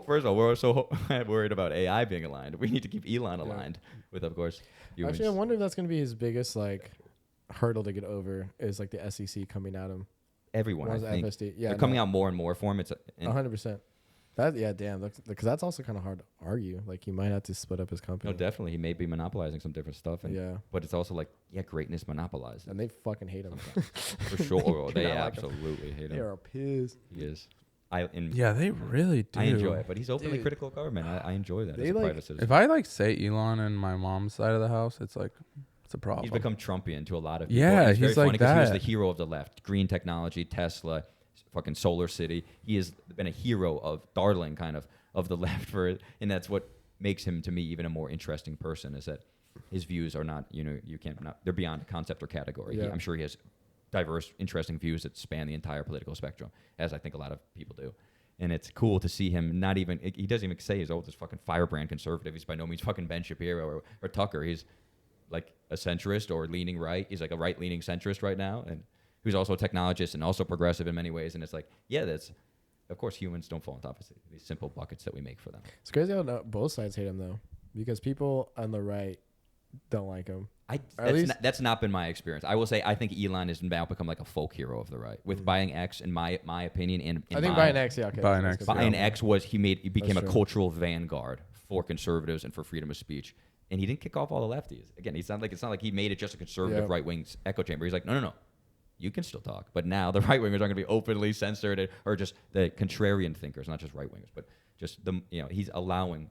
first of all, we're so worried about AI being aligned. We need to keep Elon aligned with, of course, humans. Actually, I wonder if that's going to be his biggest, like, hurdle to get over is, like, the SEC coming at him. Everyone, I think. FSD. They're coming out more and more for him. It's 100%. Damn. Because that's also kind of hard to argue. Like, he might have to split up his company. No, definitely. He may be monopolizing some different stuff. But it's also like, greatness monopolized. And they fucking hate him. For sure. They absolutely hate him. They are pissed. He is. They really do. I enjoy it. But he's openly critical of government. I enjoy that as a private citizen. If I, say Elon in my mom's side of the house, it's like, it's a problem. He's become Trumpian to a lot of people. Yeah, he's very like funny that. He was the hero of the left. Green technology, Tesla, fucking Solar City. He has been a hero darling kind of the left and that's what makes him to me even a more interesting person is that his views are not, they're beyond concept or category. Yeah. I'm sure he has diverse, interesting views that span the entire political spectrum, as I think a lot of people do. And it's cool to see him he doesn't even say he's this fucking firebrand conservative. He's by no means fucking Ben Shapiro or Tucker. He's like a centrist or leaning right. He's like a right-leaning centrist right now. And who's also a technologist and also progressive in many ways. And it's like, that's, of course, humans don't fall on top of these simple buckets that we make for them. It's crazy how both sides hate him, though, because people on the right don't like him. That's not been my experience. I will say I think Elon has now become like a folk hero of the right with buying X, in my opinion. I think buying X, okay. Buying X he became a cultural vanguard for conservatives and for freedom of speech. And he didn't kick off all the lefties. Again, it's not like he made it just a conservative right-wing echo chamber. He's like, no. You can still talk. But now the right-wingers are going to be openly censored, or just the contrarian thinkers, not just right-wingers, but just he's allowing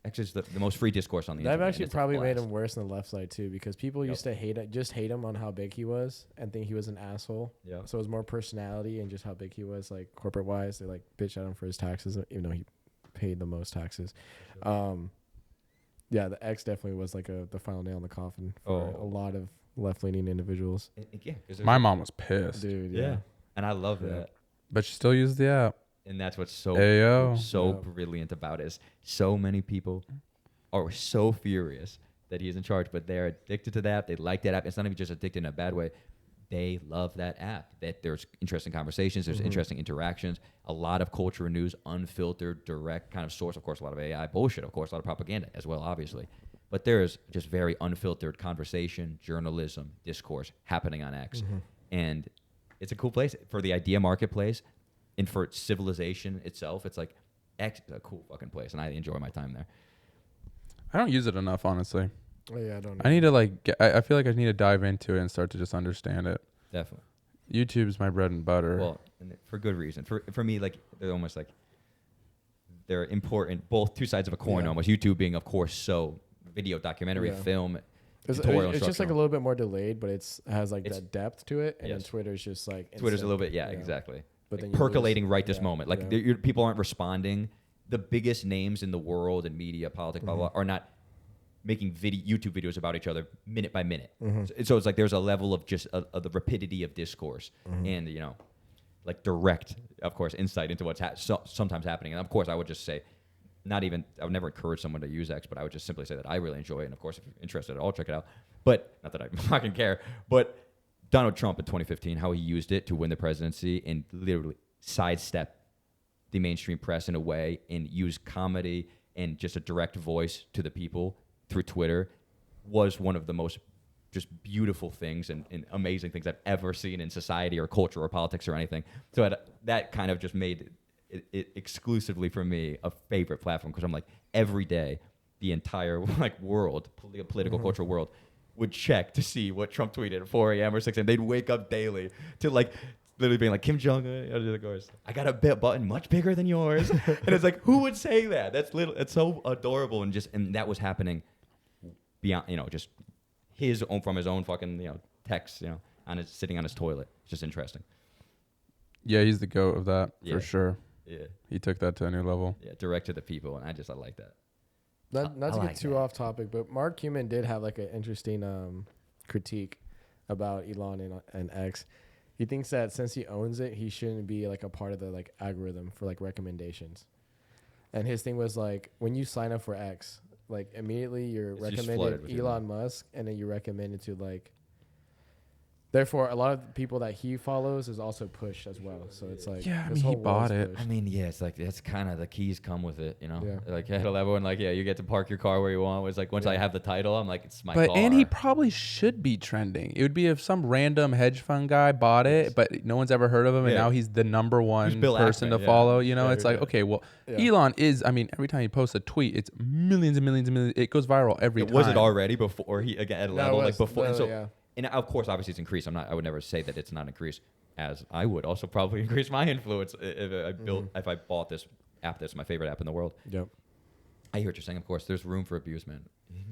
actually the most free discourse on the internet. That actually probably made him worse than the left side, too, because people used to hate him on how big he was and think he was an asshole. Yeah. So it was more personality and just how big he was, like, corporate-wise. They, like, bitch at him for his taxes, even though he paid the most taxes. Sure. The X definitely was like the final nail in the coffin for a lot of left-leaning individuals. My mom was pissed. Dude, yeah. And I love that. But she still used the app. And that's what's so brilliant about it is so many people are so furious that he's in charge, but they're addicted to that. They like that app. It's not even just addicted in a bad way. They love that app. That there's interesting conversations, there's interesting interactions, a lot of culture and news, unfiltered, direct kind of source. Of course, a lot of AI bullshit. Of course, a lot of propaganda as well, obviously. But there's just very unfiltered conversation, journalism, discourse happening on X. And it's a cool place for the idea marketplace and for civilization itself. It's like X is a cool fucking place, and I enjoy my time there. I don't use it enough, honestly. Oh, yeah, I don't know. I need to I feel like I need to dive into it and start to just understand it. Definitely. YouTube's my bread and butter. Well, and for good reason. For me, like they're almost like they're important, both two sides of a coin almost. YouTube being, of course, so video, documentary, film, tutorial. It's just like a little bit more delayed, but it has like that depth to it. And then Twitter's just like Twitter's a little bit, exactly. But like then percolating this moment. Like people aren't responding. The biggest names in the world and media, politics, blah, blah, are not making YouTube videos about each other minute by minute. So it's like there's a level of just the rapidity of discourse and, like direct, of course, insight into what's sometimes happening. And of course, I would just say not even, I would never encourage someone to use X, but I would just simply say that I really enjoy it. And of course, if you're interested at all, check it out. But not that I fucking care. But Donald Trump in 2015, how he used it to win the presidency and literally sidestep the mainstream press in a way and use comedy and just a direct voice to the people through Twitter was one of the most just beautiful things and amazing things I've ever seen in society or culture or politics or anything. So that kind of just made it exclusively for me a favorite platform, because I'm like, every day the entire like world, political cultural world, would check to see what Trump tweeted at 4 a.m. or 6 a.m. They'd wake up daily to like literally being like, Kim Jong-un, of course, I got a button much bigger than yours. And it's like, who would say that? It's so adorable. And that was happening beyond, just from his own fucking, text, sitting on his toilet. It's just interesting. Yeah, he's the GOAT of that for sure. Yeah. He took that to a new level. Yeah, direct to the people. And I like that. Not to get too off topic, but Mark Cuban did have like an interesting critique about Elon and X. He thinks that since he owns it, he shouldn't be like a part of the like algorithm for like recommendations. And his thing was like, when you sign up for X, like immediately you're recommended Elon Musk, and then you're recommended to like. Therefore, a lot of the people that he follows is also pushed as well. So it's like, yeah, I mean, he bought it. Pushed. I mean, yeah, it's like that's kind of the keys come with it, Yeah. Like at a level, and like, yeah, you get to park your car where you want. It's like once I have the title, I'm like, it's my car. And he probably should be trending. It would be if some random hedge fund guy bought it, but no one's ever heard of him, and now he's the number one person to follow. It's like, okay, well, Elon is. I mean, every time he posts a tweet, it's millions and millions and millions. It goes viral every time. Was it already before he again at a level like before? No, and so. And of course, obviously, it's increased. I would never say that it's not increased, as I would also probably increase my influence if I bought this app. That's my favorite app in the world. Yep. I hear what you're saying. Of course, there's room for abuse, man.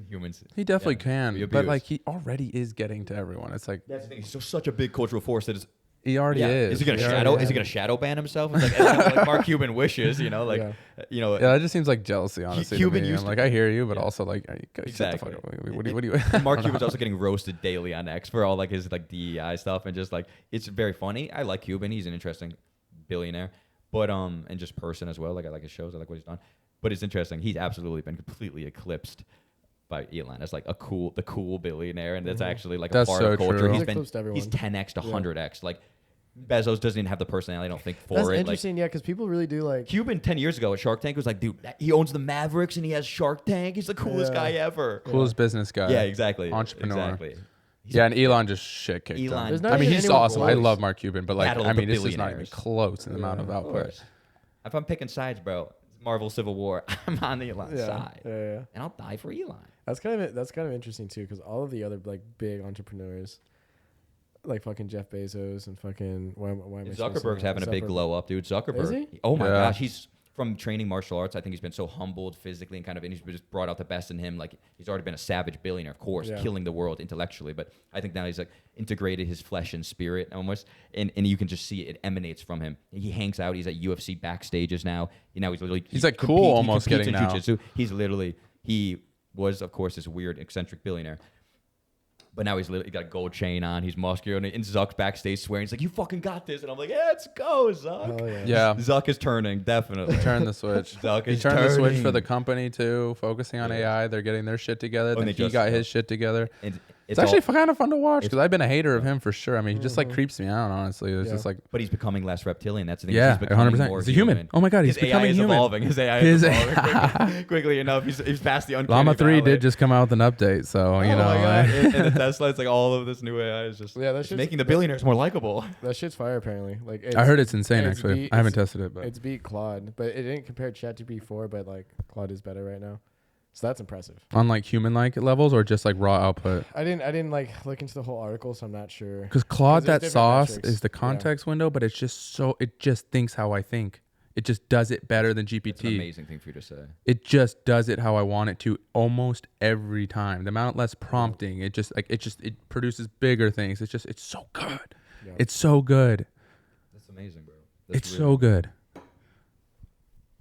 Humans. He definitely can, but like he already is getting to everyone. It's like that's the thing. He's such a big cultural force that is. He already is. Is he gonna shadow? Is he gonna shadow ban himself? It's like Mark Cuban wishes, Yeah, that just seems like jealousy, honestly. Cuban to me. used I'm like, I hear you, but also like, exactly. Shut the fuck up. What do you? Mark Cuban's also getting roasted daily on X for all like his like DEI stuff, and just like it's very funny. I like Cuban. He's an interesting billionaire, but and just person as well. Like I like his shows. I like what he's done. But it's interesting. He's absolutely been completely eclipsed by Elon as like the cool billionaire, and that's actually like a part of culture. True. He's 10x to 100x. Like Bezos doesn't even have the personality, I don't think, for That's it. Interesting, because people really do like. Cuban 10 years ago at Shark Tank was like, dude, he owns the Mavericks and he has Shark Tank. He's the coolest guy ever. Coolest business guy. Yeah, exactly. Entrepreneur. Exactly. And Elon just shit kicked him. I mean, he's awesome. I love Mark Cuban, but like, I mean, this is not even close in the amount of output. If I'm picking sides, bro, Marvel Civil War, I'm on the Elon side. Yeah. And I'll die for Elon. That's kind of interesting too, because all of the other like big entrepreneurs, like fucking Jeff Bezos and fucking Zuckerberg's having a big glow up, dude. Zuckerberg. Is he? Oh my gosh, he's from training martial arts. I think he's been so humbled physically and he's just brought out the best in him. Like he's already been a savage billionaire, of course, killing the world intellectually. But I think now he's like integrated his flesh and spirit almost, and you can just see it emanates from him. He hangs out. He's at UFC backstages now. He's literally he's like cool almost getting now. Jiu-jitsu. He was of course this weird eccentric billionaire. But now he got a gold chain on. He's muscular. And Zuck's backstage swearing. He's like, you fucking got this. And I'm like, yeah, let's go, Zuck. Oh, yeah. Zuck is turning, definitely. He turned the switch. He turned the switch for the company, too, focusing on AI. They're getting their shit together. Then he got his shit together. And it's actually kind of fun to watch because I've been a hater of him for sure. I mean, he just like creeps me out, honestly. It's just like. But he's becoming less reptilian. That's the thing. Yeah, he's 100%. He's a human. Oh my God, he's becoming human. His AI is evolving quickly enough. He's past the uncanny Llama 3 valley. did just come out with an update, so you know. Oh my God. And the Tesla, it's like all of this new AI is just making the billionaires more likable. That shit's fire, apparently. Like I heard it's insane, actually. I haven't tested it, but it's beat Claude, but it didn't compare ChatGPT 4, but like Claude is better right now. So that's impressive. On like human-like levels or just like raw output? I didn't like look into the whole article, so I'm not sure. Because Claude, that sauce is the context window, but it's just it just thinks how I think. It just does it better than GPT. It's an amazing thing for you to say. It just does it how I want it to almost every time. The amount less prompting, it produces bigger things. It's so good. Yeah. It's so good. That's amazing, bro. It's so good.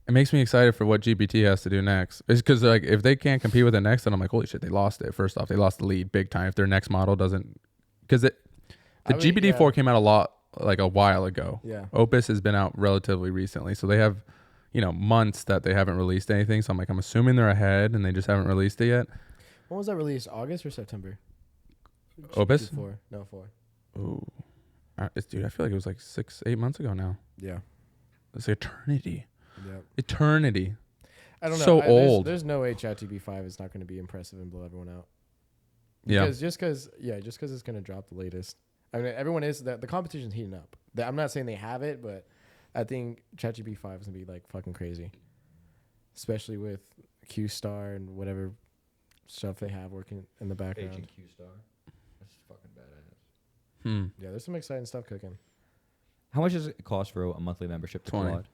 It makes me excited for what GPT has to do next. It's because like if they can't compete with it next, then I'm like, holy shit, they lost it. First off, they lost the lead big time. If their next model doesn't, because the GPT-4 came out a while ago. Yeah. Opus has been out relatively recently, so they have, months that they haven't released anything. So I'm assuming they're ahead and they just haven't released it yet. When was that released? August or September? Opus? 4. No, 4. Ooh. Dude, I feel like it was like 6-8 months ago now. Yeah. It's eternity. Yep. Eternity. I don't know. So old. There's no way ChatGPT 5 is not going to be impressive and blow everyone out. Yeah. Just because it's going to drop the latest. I mean, everyone is the competition's heating up. I'm not saying they have it, but I think ChatGPT 5 is going to be like fucking crazy, especially with Q Star and whatever stuff they have working in the background. Agent Q Star. That's fucking badass. Yeah, there's some exciting stuff cooking. How much does it cost for a monthly membership to 20. Claude?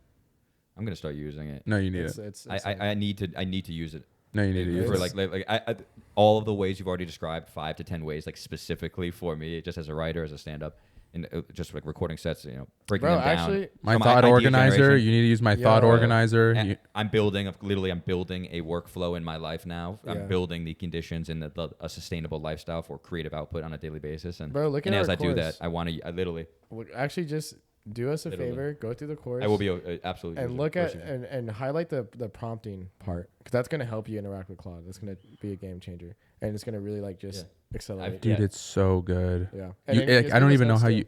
I'm gonna start using it. No, you need It's, it. it's, I need to use it. No, you need to use For it. I all of the ways you've already described, 5 to 10 ways, like specifically for me, just as a writer, as a stand-up, and just like recording sets, breaking them down. Actually, My For thought idea organizer. generation. You need to use my Yeah. thought organizer. And I'm building a workflow in my life now. Yeah. I'm building the conditions and a sustainable lifestyle for creative output on a daily basis. And Bro, look at and our as I do course. that, I literally actually just do us a Literally. favor, go through the course. I will be absolutely and user. look at First, and highlight the prompting part, because that's going to help you interact with Claude. That's going to be a game changer, and it's going to really like just accelerate. Dude, Yeah. it's so good. Yeah, I don't even know how you.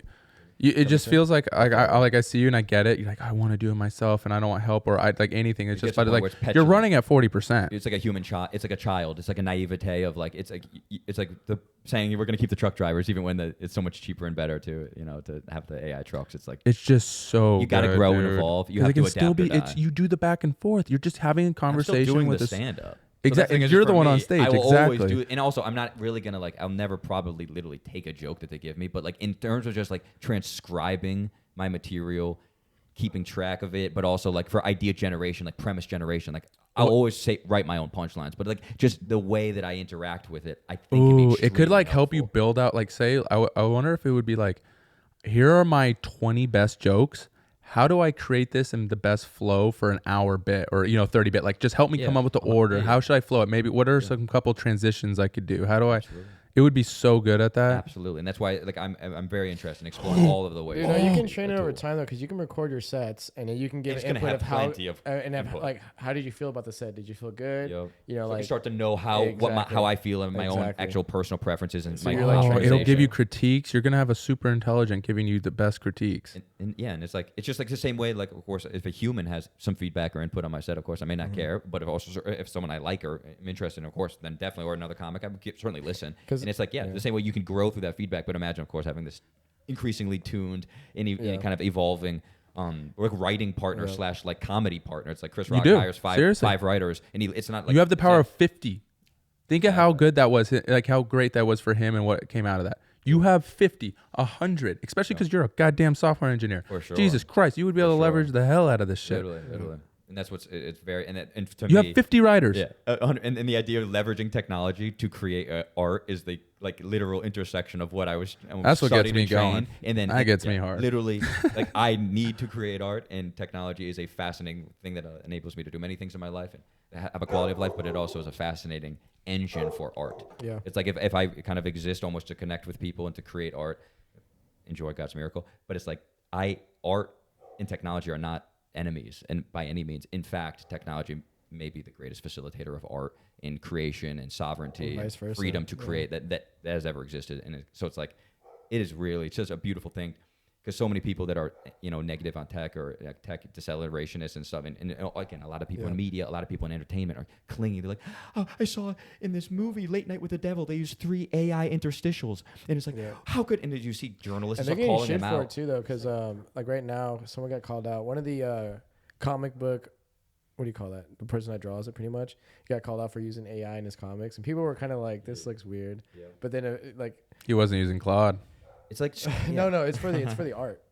It just feels like I see you and I get it. You're like, I want to do it myself and I don't want help or I like anything. It's It just gets to but the like point where it's you're petulant. running at 40%. It's like a human child. It's like a child. It's like a naivete of like it's like the saying we're gonna keep the truck drivers even when it's so much cheaper and better to to have the AI trucks. It's like It's just so you got to good, grow and dude. evolve. You 'Cause have it can to still adapt be. or die. You do the back and forth. You're just having a I'm still conversation doing with the this. stand up. Exactly. You're the one on stage. I will always Exactly. do it. And also, I'm not really gonna I'll never probably literally take a joke that they give me, but like in terms of just like transcribing my material, keeping track of it, but also like for idea generation, like premise generation, like I'll always write my own punchlines, but like just the way that I interact with it, I think can be Ooh, it could extremely like help you helpful. build out. Like, say, I wonder if it would be like, here are my 20 best jokes. How do I create this in the best flow for an hour bit or 30 bit? Like, just help me come Yeah. up with the order. Yeah. How should I flow it? Maybe what are some couple transitions I could do? How do I? Absolutely. It would be so good at that. Absolutely, and that's why like I'm very interested in exploring all of the ways. You know, you can train the it over tool. time though, because you can record your sets and then you can give It's gonna input have of how plenty of and have, input. like how did you feel about the set? Did you feel good? Yep. You know, So I like can start to know how Exactly. how I feel and my own Exactly. actual personal preferences and So my you're, Oh, like, translation. it'll give you critiques. You're gonna have a super intelligent giving you the best critiques. And it's like it's just like the same way. Like of course, if a human has some feedback or input on my set, of course I may not care. But if someone I like or am interested in, of course, then definitely. Or another comic, I would certainly listen. 'Cause- And it's like the same way you can grow through that feedback. But imagine, of course, having this increasingly tuned and kind of evolving. Like writing partner / like comedy partner. It's like Chris Rock do. hires Seriously. five writers, and it's not like You have the it's power not- of 50. Think of how good that was, like how great that was for him and what came out of that. You have 50, 100, especially because you're a goddamn software engineer. For sure. Jesus Christ, you would be able to For sure. leverage the hell out of this shit. Literally. And that's what's it's very and to You me, have 50 writers. Yeah, and the idea of leveraging technology to create art is the like literal intersection of what I was. That's what gets studied me and trained, going. and then That gets me hard. Literally, like I need to create art, and technology is a fascinating thing that enables me to do many things in my life and have a quality of life. But it also is a fascinating engine for art. Yeah. It's like if I kind of exist almost to connect with people and to create art, enjoy God's miracle. But it's like art and technology are not enemies, and by any means. In fact, technology may be the greatest facilitator of art and creation and sovereignty, Vice and versa. freedom to create that has ever existed. And so it's like, it is really it's just a beautiful thing, because so many people that are negative on tech or tech decelerationist and stuff, and again, a lot of people in media, a lot of people in entertainment are clinging. They're like, oh, I saw in this movie Late Night with the Devil they used 3 AI interstitials, and it's like, how could? And did you see journalists and they're start getting calling shit them for out? it too though, because like right now someone got called out. One of the comic book, what do you call that? The person that draws it, pretty much, he got called out for using AI in his comics, and people were kind of like, "This looks weird," but then like, He wasn't using Claude. It's like no, it's for the art,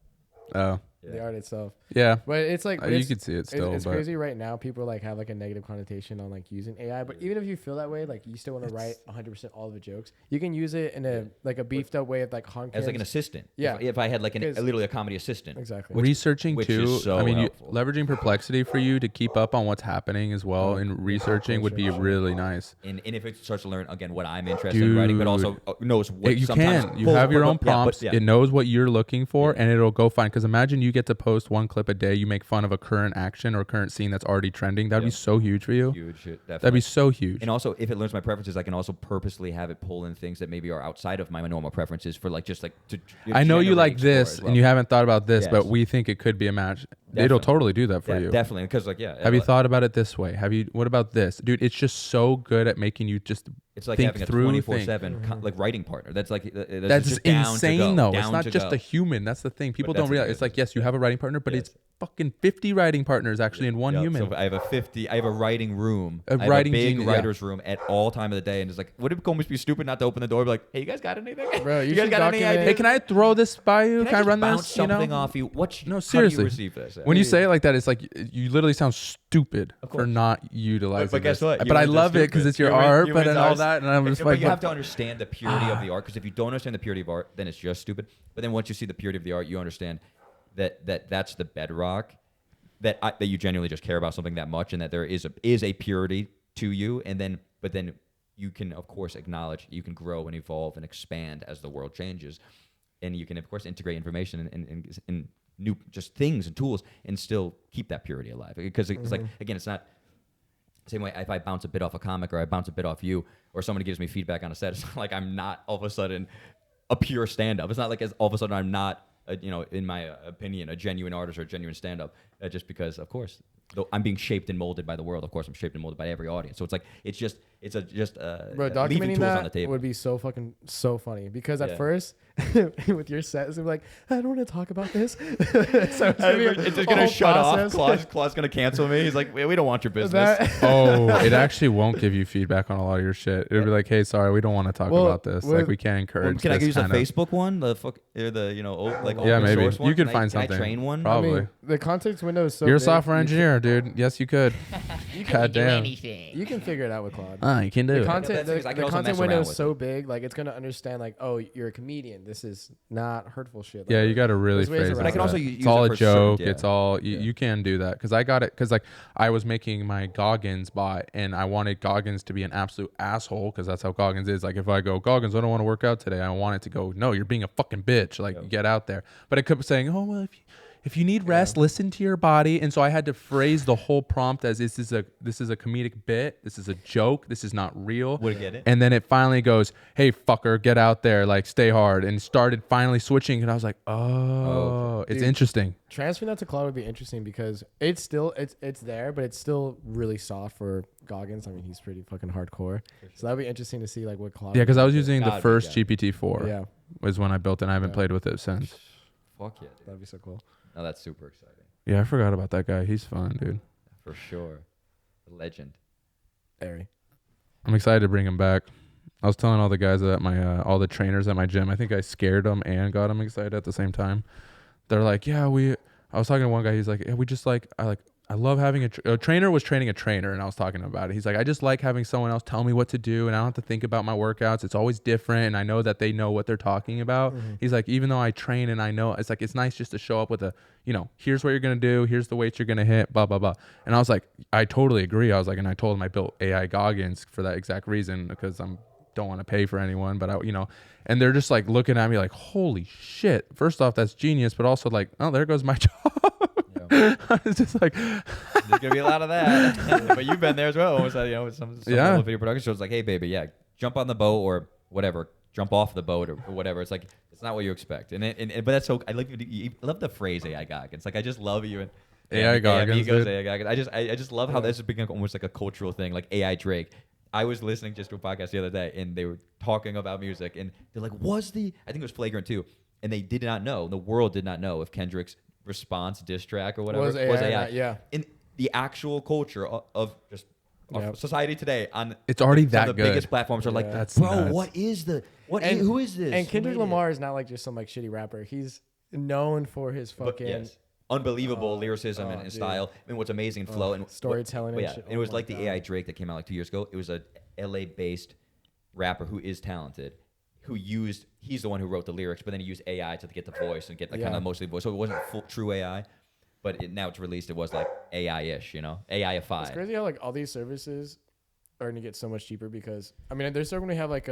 Oh, the art itself. yeah. But it's like You could see it still. It's but crazy right now. People like have like a negative connotation on like using AI, but even if you feel that way, like you still want to write 100% all of the jokes, you can use it in a like a beefed up way of like as like an assistant. Yeah. If I had like Because- literally a comedy assistant. Exactly. researching which too. is so I mean, helpful. leveraging Perplexity for you to keep up on what's happening as well, Oh, and researching would be sure. really nice. And if it starts to learn again what I'm interested in writing, but also knows what You sometimes can. You have your own prompts. Yeah, It knows what you're looking for, and it'll go find. Because imagine you you get to post one clip a day, you make fun of a current action or current scene that's already trending. That'd be Yep. so huge for you. Huge, definitely. That'd be so huge. And also, if it learns my preferences, I can also purposely have it pull in things that maybe are outside of my normal preferences for like just like to. I know you like generate explore this as well. and you haven't thought about this, Yes. but we think it could be a match. It'll Definitely. totally do that for Yeah, you. definitely, because like Have you thought about it this way? What about this? Dude, it's just so good at making you just It's like think having a through 24/7 like writing partner. That's like That's just down to insane go, though. down It's not to just go. a human. That's the thing. People that's don't realize. the It's like, yes, you have a writing partner, but Yes. it's fucking 50 writing partners actually in one Yep. human. So I have a writing room. A I have writing a big genius, yeah. writer's room at all time of the day, and it's like, would it almost be stupid not to open the door? And be like, hey, you guys got anything? Bro, you guys should got any document- ideas? Hey, can I throw this by you? Can I just run bounce this? You something know? off you? No, How do seriously. you receive this? When you say it like that, it's like you literally sound stupid Of for course. not utilizing But guess this. what? But I Humans are love it because stupid. it's your Humans- art, but humans and are all that. And I'm just but like, you have to understand the purity of the art, because if you don't understand the purity of art, then it's just stupid. But then once you see the purity of the art, you understand that's the bedrock, that you genuinely just care about something that much, and that there is a purity to you. And then, but then you can of course acknowledge you can grow and evolve and expand as the world changes, and you can of course integrate information and new just things and tools and still keep that purity alive. Because it's like, again, it's not. Same way, if I bounce a bit off a comic or I bounce a bit off you, or somebody gives me feedback on a set, it's not like I'm not all of a sudden a pure stand-up. It's not like all of a sudden I'm not, in my opinion, a genuine artist or a genuine stand-up. Just because, of course, though I'm being shaped and molded by the world. Of course, I'm shaped and molded by every audience. So it's like bro, Bro, leaving documenting tools on the that table. would be so funny because at Yeah. first with your set, it's gonna be like, I don't want to talk about this. So it's gonna be It's just a gonna whole shut process. off. Claude's gonna cancel me. He's like, we don't want your business. That- oh, it actually won't give you feedback on a lot of your shit. It'll be like, hey, sorry, we don't want to talk Well, about this. Like, we can't encourage. Can I this use a kind of- Facebook one? The like Yeah, open maybe source one? you could Can find Can something. I train one? Probably. I mean, the context window is so You're a big, software you engineer, dude. Yes, you could. God damn. You can figure it out with Claude. You can do The it. content, that's because I the can also content mess window around is with so it. big, like it's gonna understand, like, oh, you're a comedian. This is not hurtful shit. Like, Yeah, you got to really there's ways phrase it. around But I like can also that. use It's all it a for certain- joke. yeah. It's all Yeah. you can do that because I got it because like I was making my Goggins bot and I wanted Goggins to be an absolute asshole because that's how Goggins is. Like if I go Goggins, I don't want to work out today. I want it to go. No, you're being a fucking bitch. Like get out there. But it kept saying, oh well, if you need rest, listen to your body. And so I had to phrase the whole prompt as this is a comedic bit. This is a joke. This is not real. Would get it? And then it finally goes, hey, fucker, get out there. Like, stay hard. And started finally switching. And I was like, oh, it's Dude. interesting. transferring that to Claude would be interesting because it's still it's there, but it's still really soft for Goggins. I mean, he's pretty fucking hardcore. So that'd be interesting to see like what Claude. Yeah, because I was would do. using the Gotta be, first yeah. GPT-4 Yeah, was when I built it. And I haven't Yeah. played with it since. Fuck yeah, dude. that'd be so cool. No, that's super exciting. Yeah, I forgot about that guy. He's fun, dude. For sure. A legend. Airy. I'm excited to bring him back. I was telling all the guys at my, all the trainers at my gym, I think I scared them and got them excited at the same time. They're like, yeah, I was talking to one guy. He's like, yeah, we just like, I love having a trainer was training a trainer and I was talking about it. He's like, I just like having someone else tell me what to do and I don't have to think about my workouts. It's always different. And I know that they know what they're talking about. Mm-hmm. He's like, even though I train and I know, it's like, it's nice just to show up with a, here's what you're going to do. Here's the weights you're going to hit, blah, blah, blah. And I was like, I totally agree. I was like, and I told him I built AI Goggins for that exact reason because don't want to pay for anyone, but and they're just like looking at me like, holy shit. First off, that's genius. But also like, oh, there goes my job. Yeah. It's just like, There's gonna be a lot of that. But you've been there as well. Almost, with some Yeah. little video production shows like, hey baby, yeah, jump on the boat or whatever, jump off the boat or whatever. It's like it's not what you expect. But that's so. I love the phrase AI Goggins. It's like I just love you and AI Goggins, Migos dude. AI Goggins. I just love how this has become almost like a cultural thing, like AI Drake. I was listening just to a podcast the other day, and they were talking about music, and they're like, I think it was Flagrant 2, and they did not know, the world did not know if Kendrick's response diss track or whatever Was AI, yeah. In the actual culture of just Yep. society today, on It's already some that of the good. biggest platforms are like, Yeah. That's bro, nuts. what is the And- who is this? And Who Kendrick made it? Lamar is not like just some like shitty rapper. He's known for his But fucking yes, unbelievable lyricism and dude. style. I mean, what's amazing flow and storytelling and Yeah, shit. it Oh was my like the God. AI Drake that came out like 2 years ago. It was a LA-based rapper who is talented, he's the one who wrote the lyrics, but then he used AI to get the voice and get the kind Yeah. of mostly voice. So it wasn't full true AI, but now it's released. It was like AI-ish, It's AI-ified. crazy how like all these services are gonna get so much cheaper because I mean they're still gonna have like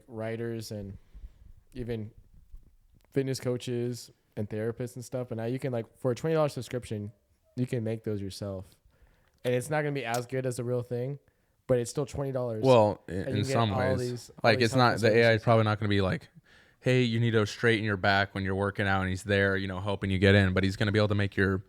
writers and even fitness coaches and therapists and stuff. But now you can like for a $20 subscription, you can make those yourself, and it's not gonna be as good as the real thing, but it's still $20. Well, and in you get some all ways, these- all like these it's not helpful the AI is services. probably not going to be like, hey, you need to straighten your back when you're working out, and he's there, you know, helping you get in. But he's going to be able to make your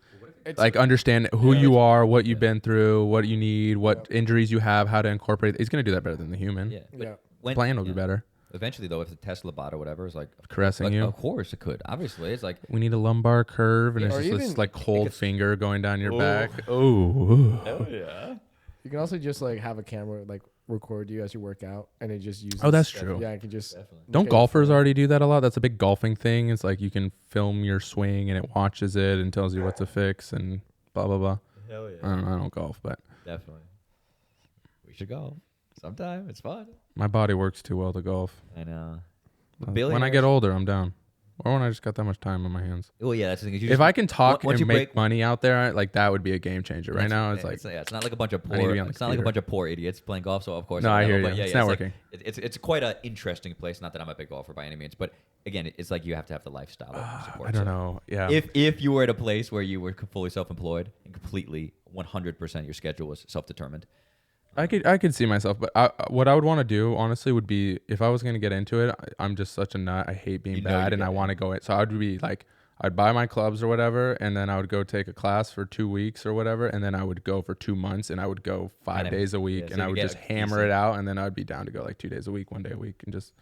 It's like understand who Yeah. you are, what you've been through, what you need, what injuries you have, how to incorporate. He's going to do that better than the human. Yeah. But yeah. The plan will be better. Eventually, though, if the Tesla bot or whatever is like Caressing you. of course it could. Obviously, it's like We need a lumbar curve, and Yeah. it's Or just this even- like cold could- finger going down your Ooh. back. Oh, hell yeah. You can also just like have a camera like record you as you work out, and it just uses. Oh, that's true. Yeah, I can just. Definitely. don't look at your golfers phone. already do that a lot? That's a big golfing thing. It's like you can film your swing, and it watches it and tells you what to fix and blah blah blah. Hell yeah. I don't golf, but Definitely. We should go sometime. It's fun. my body works too well to golf. I know. When I Billionaires- get older, I'm down. Or when I just got that much time on my hands. Well, yeah, that's the thing. If I can talk once and you make break- money out there, like that would be a game changer. Right now, it's like it's not like a bunch of I need to poor. be on the It's not like a computer. bunch of poor idiots playing golf. So of course, No, I hear but you. Yeah, It's yeah, networking. like- it's quite an interesting place. Not that I'm a big golfer by any means, but again, it's like you have to have the lifestyle. that supports I don't it. know. Yeah. If you were at a place where you were fully self-employed and completely 100% your schedule was self-determined, I could see myself, but what I would want to do honestly would be if I was going to get into it. I'm just such a nut. I hate being You know bad, you and I get want to go in. So I would be like, I'd buy my clubs or whatever, and then I would go take a class for 2 weeks or whatever, and then I would go for 2 months, and I would go 5 Kinda- days a week, yeah, so and I you would get just a hammer decent- it out, and then I'd be down to go like 2 days a week, 1 day a week, and just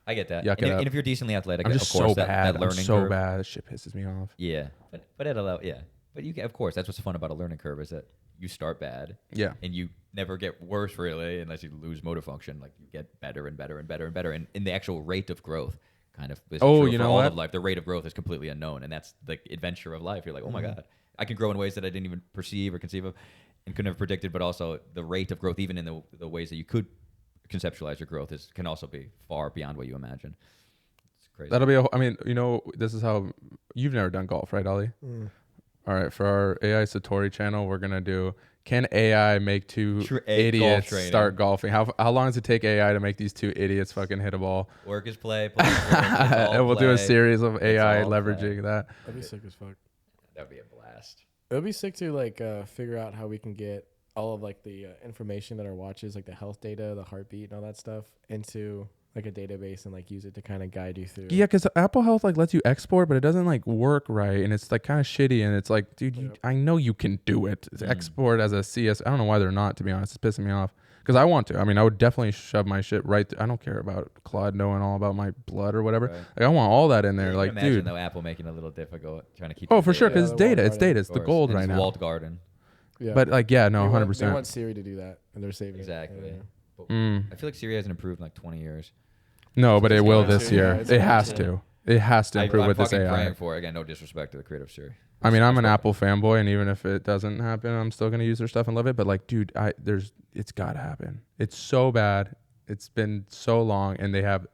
I get that. Yuck And it if, up. and if you're decently athletic, I'm of just course, so that bad. I'm learning so curve, bad. That shit pisses me off. Yeah, but yeah. But you can, of course, that's what's fun about a learning curve is that you start bad Yeah. and you never get worse really unless you lose motor function. Like you get better and better and better and better, and in the actual rate of growth, kind of. Is Oh, true you for know all what? of life. The rate of growth is completely unknown, and that's the adventure of life. You're like, oh my Mm-hmm. god, I can grow in ways that I didn't even perceive or conceive of, and couldn't have predicted. But also the rate of growth, even in the ways that you could conceptualize your growth, can also be far beyond what you imagine. It's crazy. That'll be. I mean, you know, this is how you've never done golf, right, Ollie? Mm. All right, for our AI Satori channel, we're gonna do. Can AI make two Golf idiots training. start golfing? How long does it take AI to make these two idiots fucking hit a ball? Work is play. Play is work. It's all And we'll do a play. series of It's AI all leveraging that. That'd be sick as fuck. That'd be a blast. It would be sick to like figure out how we can get all of like the information that our watches, like the health data, the heartbeat, and all that stuff, into like a database and like use it to kind of guide you through. Yeah, because Apple Health like lets you export, but it doesn't like work right, and it's like kind of shitty. And it's like, dude, Yep. I know you can do it. It's Mm. export as a CS. I don't know why they're not. To be honest, it's pissing me off. Because I want to. I mean, I would definitely shove my shit right. I don't care about Claude knowing all about my blood or whatever. Right. Like I want all that in Yeah, there. you like, can imagine dude. though Apple making it a little difficult trying to keep. Oh, the for sure, data, because Yeah, it's the data. walled It's data. It's of the course. gold And right it's now. walled garden. Yeah. But like, yeah, no, They want- 100%. They want Siri to do that, and they're saving it. Exactly. Yeah. But Mm. I feel like Siri hasn't improved in like 20 years. No, but it it's will going this to, year. yeah, it's It going has to. to. It has to improve I'm with this fucking AI. praying for it. Again, no disrespect to the creative Siri. I mean, I'm an Apple fanboy, and even if it doesn't happen, I'm still gonna use their stuff and love it. But like, dude, it's gotta happen. It's so bad. It's been so long, and they have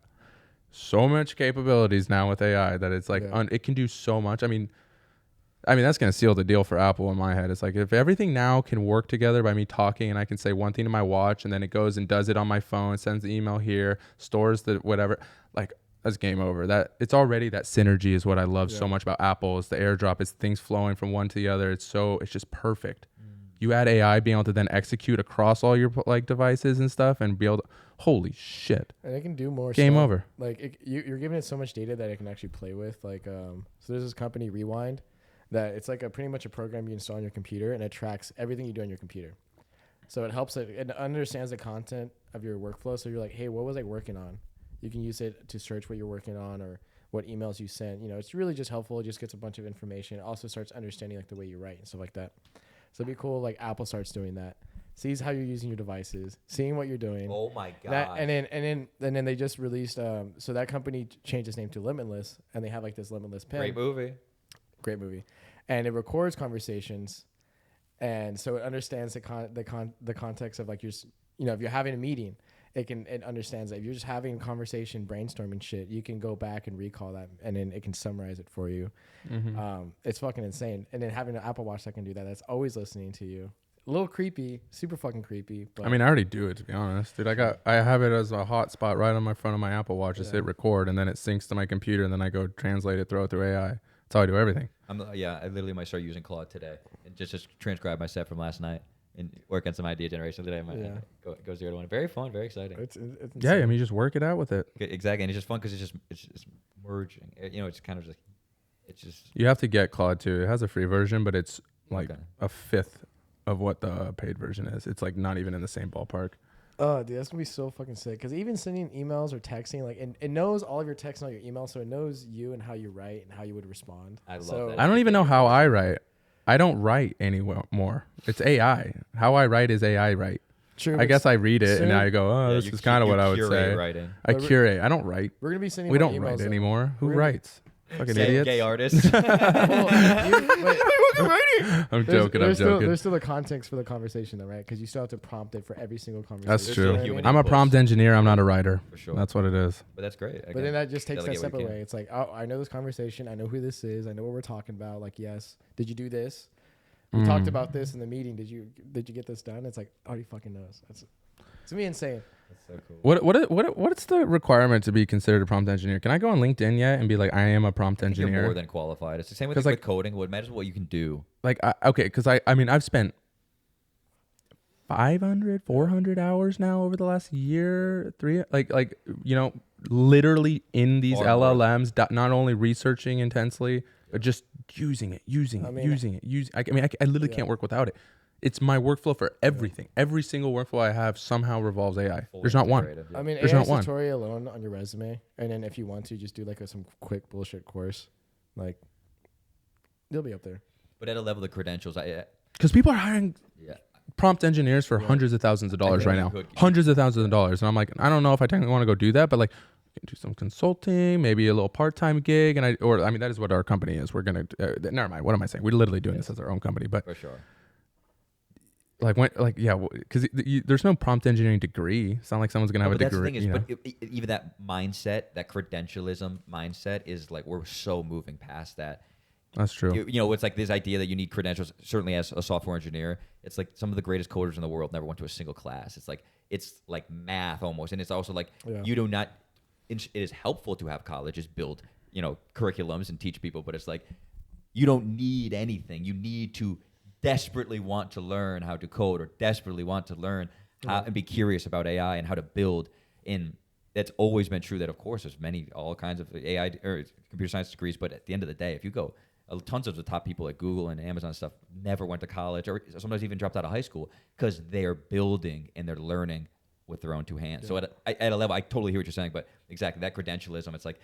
so much capabilities now with AI that it's like Yeah. it can do so much. I mean, that's gonna seal the deal for Apple in my head. It's like if everything now can work together by me talking, and I can say one thing to my watch, and then it goes and does it on my phone, sends the email here, stores the whatever, like. That's game over. That it's already that synergy is what I love so Yeah. much about Apple. Is the AirDrop, it's things flowing from one to the other. It's just perfect. You add AI being able to then execute across all your like devices and stuff, and be able to, holy shit, And it can do more. game stuff. over. Like you're giving it so much data that it can actually play with. Like, so there's this company Rewind, that it's like pretty much a program you install on your computer, and it tracks everything you do on your computer. So it helps it understands the content of your workflow. So you're like, hey, what was I working on? You can use it to search what you're working on or what emails you sent. You know, it's really just helpful. It just gets a bunch of information. It also starts understanding like the way you write and stuff like that. So it'd be cool. Like Apple starts doing that, sees how you're using your devices, seeing what you're doing. Oh my god. That, and then they just released. So that company changed its name to Limitless, and they have like this Limitless pen. Great movie, and it records conversations, and so it understands the context of like if you're having a meeting, it understands that if you're just having a conversation, brainstorming shit, you can go back and recall that, and then it can summarize it for you. It's fucking insane. And then having an Apple Watch that can do that, that's always listening to you. A little creepy, super fucking creepy. But I mean, I already do it, to be honest, dude. I have it as a hotspot right on my front of my Apple Watch. Just hit record, and then it syncs to my computer, and then I go translate it, throw it through AI. That's how I do everything. I literally might start using Claude today and just transcribe my set from last night and work on some idea generation today. I might go 0 to 1. Very fun, very exciting. It's Yeah, I insane. mean, you just work it out with it. Exactly, and it's just fun because it's just merging. It's kind of just it's just. You have to get Claude too. It has a free version, but it's like Okay. a fifth of what the paid version is. It's like not even in the same ballpark. Oh, dude, that's gonna be so fucking sick. Because even sending emails or texting, like, it knows all of your texts and all your emails, so it knows you and how you write and how you would respond. I love So- that. I don't even know how I write. I don't write anymore. It's AI. How I write is AI write. True. I guess I read it and soon- I go, oh, Yeah, this you is kind of cu- what you I would curate say. writing. I But curate. I don't write. we're gonna be sending. We more don't emails, write though. anymore. Who We're gonna- writes? Fucking Say idiots. gay artists. Well, I'm there's, joking. there's I'm joking. There's still a context for the conversation, though, right? Because you still have to prompt it for every single conversation. That's There's true. still You know what I human mean? I'm a impulse. prompt engineer. I'm not a writer. For sure. That's what it is. But that's great. But then that just takes that delegate step what you away. can. It's like, oh, I know this conversation. I know who this is. I know what we're talking about. Like, yes, did you do this? We talked about this in the meeting. Did you get this done? It's like, oh, he fucking knows. It's gonna be insane. That's so cool. What's the requirement to be considered a prompt engineer? Can I go on LinkedIn yet and be like, I am a prompt I think engineer? You're more than qualified. It's the same with 'Cause, like- coding. What matters is what you can do. Like, okay, because I mean, I've spent 500, 400 hours now over the last year, literally in these Far more. LLMs, not only researching intensely, but just using it. I literally can't work without it. It's my workflow for everything. Every single workflow I have somehow revolves AI. Fully There's not one. integrated, yeah. I mean, There's AI not one. tutorial alone on your resume, and then if you want to, just do like some quick bullshit course, like you'll be up there. But at a level of credentials, Because people are hiring yeah. prompt engineers for hundreds of thousands of dollars think right you now. could- Hundreds of thousands of dollars. And I'm like, I don't know if I technically want to go do that, but like, you can do some consulting, maybe a little part-time gig. That is what our company is. We're going to, never mind. What am I saying? We're literally doing this as our own company. But For sure. because there's no prompt engineering degree. It's not like someone's going to have a But that's the degree. thing is, you know? but even that mindset, that credentialism mindset is like, we're so moving past that. That's true. It's like this idea that you need credentials, certainly as a software engineer. It's like some of the greatest coders in the world never went to a single class. It's like math almost. And it's also like you do not, it is helpful to have colleges build, curriculums and teach people, but it's like, you don't need anything. You need to desperately want to learn how to code or desperately want to learn how and be curious about AI and how to build. And that's always been true that, of course, there's all kinds of AI or computer science degrees. But at the end of the day, if you go, tons of the top people at Google and Amazon and stuff never went to college or sometimes even dropped out of high school because they're building and they're learning with their own two hands. So at a level, I totally hear what you're saying, but exactly that credentialism, it's like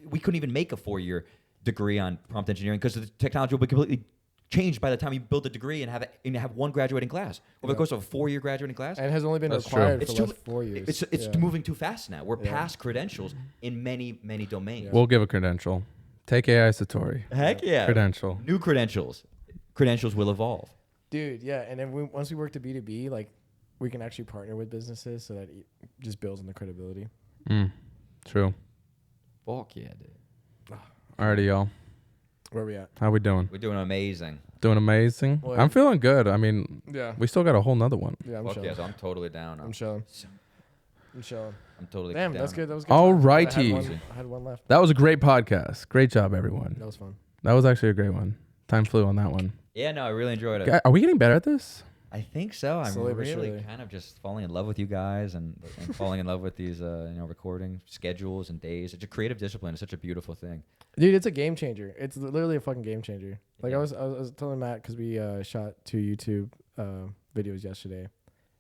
we couldn't even make a 4-year degree on prompt engineering because the technology will be completely changed by the time you build a degree and have one graduating class over the course of a 4-year graduating class. And it has only been That's required true. for It's the last 4 years. It's moving too fast now. We're past credentials in many, many domains. We'll give a credential. Take AI Satori. Heck yeah. Credential. New credentials. Credentials will evolve. Dude, yeah, and then once we work to B2B, like we can actually partner with businesses so that it just builds on the credibility. True. Fuck yeah, dude. Alrighty, y'all. Where are we at? How we doing? We're doing amazing. Doing amazing. Well, I'm feeling good. I mean, Yeah. we still got a whole nother one. Yeah, I'm Fuck chilling. yeah, so I'm totally down. I'm chilling. I'm chilling. I'm totally Damn, down. that's good. That was good. All I had righty. I had one left. That was a great podcast. Great job, everyone. That was fun. That was actually a great one. Time flew on that one. Yeah, no, I really enjoyed it. Are we getting better at this? I think so. I'm Slowly but really surely. kind of just falling in love with you guys and falling in love with these recording schedules and days. It's a creative discipline. It's such a beautiful thing. Dude, it's a game changer. It's literally a fucking game changer. Like Yeah. I was telling Matt because we shot 2 YouTube videos yesterday,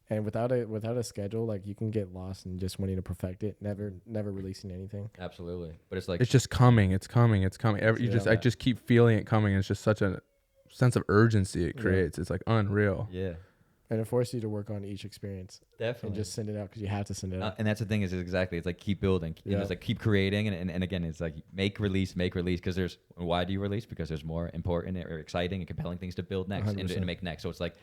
and without a schedule, like you can get lost in just wanting to perfect it, never releasing anything. Absolutely. But it's like It's just coming. It's coming. It's coming. I just keep feeling it coming. It's just such a sense of urgency it creates. It's like unreal. yeah, And it forces you to work on each experience definitely. and just send it out because you have to send it out. And that's the thing is exactly it's like keep building. Yeah. It's like keep creating and again it's like make release because there's why do you release? Because there's more important or exciting and compelling things to build next and 100%. to make next. So it's like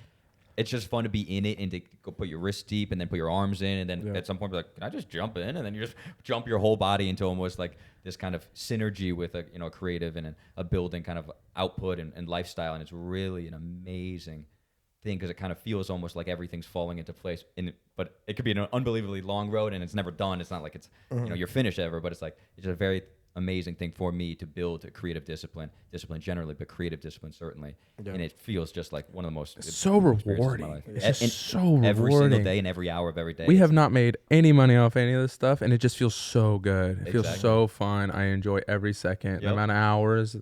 it's just fun to be in it and to go put your wrists deep and then put your arms in and then at some point be like, can I just jump in? And then you just jump your whole body into almost like this kind of synergy with a creative and a building kind of output and lifestyle. And it's really an amazing thing because it kind of feels almost like everything's falling into place. But it could be an unbelievably long road and it's never done. It's not like it's you're finished ever, but it's like it's a very amazing thing for me to build a creative discipline generally, but creative discipline certainly. Yeah. And it feels just like one of the most It's so rewarding. It's just And so rewarding. every single day and every hour of every day. We have not made any money off any of this stuff, and it just feels so good. It feels Exactly. so fun. I enjoy every second. The Yep. amount of hours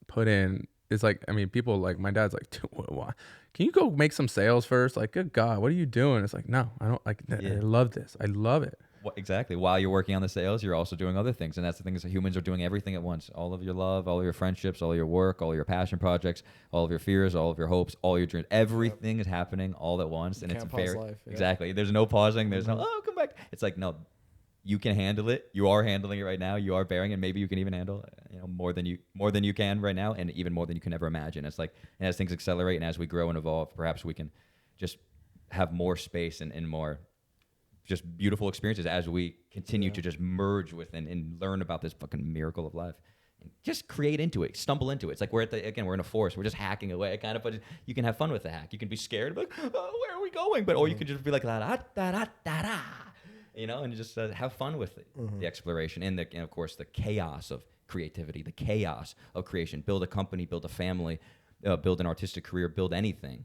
put in is like, I mean, people like, my dad's like, "Dude, why? Can you go make some sales first?" Like, good God, what are you doing? It's like, no, I don't like that. Yeah. I love this. I love it. Exactly. While you're working on the sales, you're also doing other things. And that's the thing is that humans are doing everything at once. All of your love, all of your friendships, all of your work, all of your passion projects, all of your fears, all of your hopes, all your dreams. Everything is happening all at once. You And it's can't a pause fair. life, yeah. Exactly. There's no pausing. There's Mhm. no, oh, come back. It's like, no, you can handle it. You are handling it right now. You are bearing, and maybe you can even handle, more than you can right now, and even more than you can ever imagine. It's like, and as things accelerate and as we grow and evolve, perhaps we can just have more space and more just beautiful experiences as we continue to just merge with and learn about this fucking miracle of life. And just create into it, stumble into it. It's like we're in a forest. We're just hacking away, kind of. But you can have fun with the hack. You can be scared, like, oh, where are we going? But or you can just be like, da da da da da, and just have fun with it, the exploration and of course the chaos of creativity, the chaos of creation. Build a company, build a family, build an artistic career, build anything.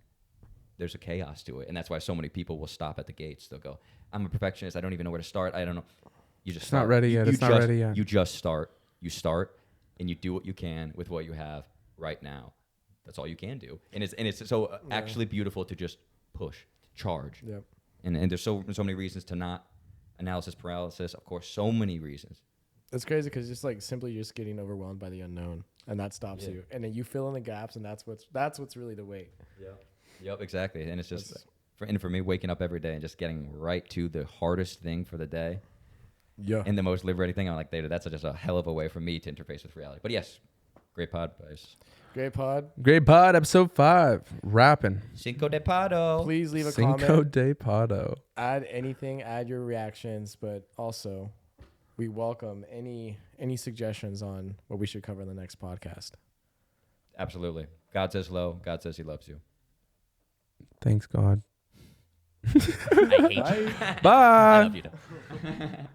There's a chaos to it, and that's why so many people will stop at the gates. They'll go, "I'm a perfectionist. I don't even know where to start. I don't know." You just It's start. not ready yet. It's not ready yet. You just start. You start, and you do what you can with what you have right now. That's all you can do, and it's so actually beautiful to just push, to charge. Yep. And there's so many reasons to not analysis paralysis. Of course, so many reasons. It's crazy because just like simply just getting overwhelmed by the unknown, and that stops you, and then you fill in the gaps, and that's what's really the weight. Yeah. Yep, exactly. And it's just That's- for me, waking up every day and just getting right to the hardest thing for the day Yeah. and the most liberating thing. I'm like, that's just a hell of a way for me to interface with reality. But yes, great pod, guys. Great pod. Great pod, episode 5. Rapping. Cinco de Pado. Please leave a Cinco comment. de Pado. Add anything. Add your reactions, but also we welcome any suggestions on what we should cover in the next podcast. Absolutely. God says hello. God says he loves you. Thanks, God. I hate you. Bye. Bye. I love you.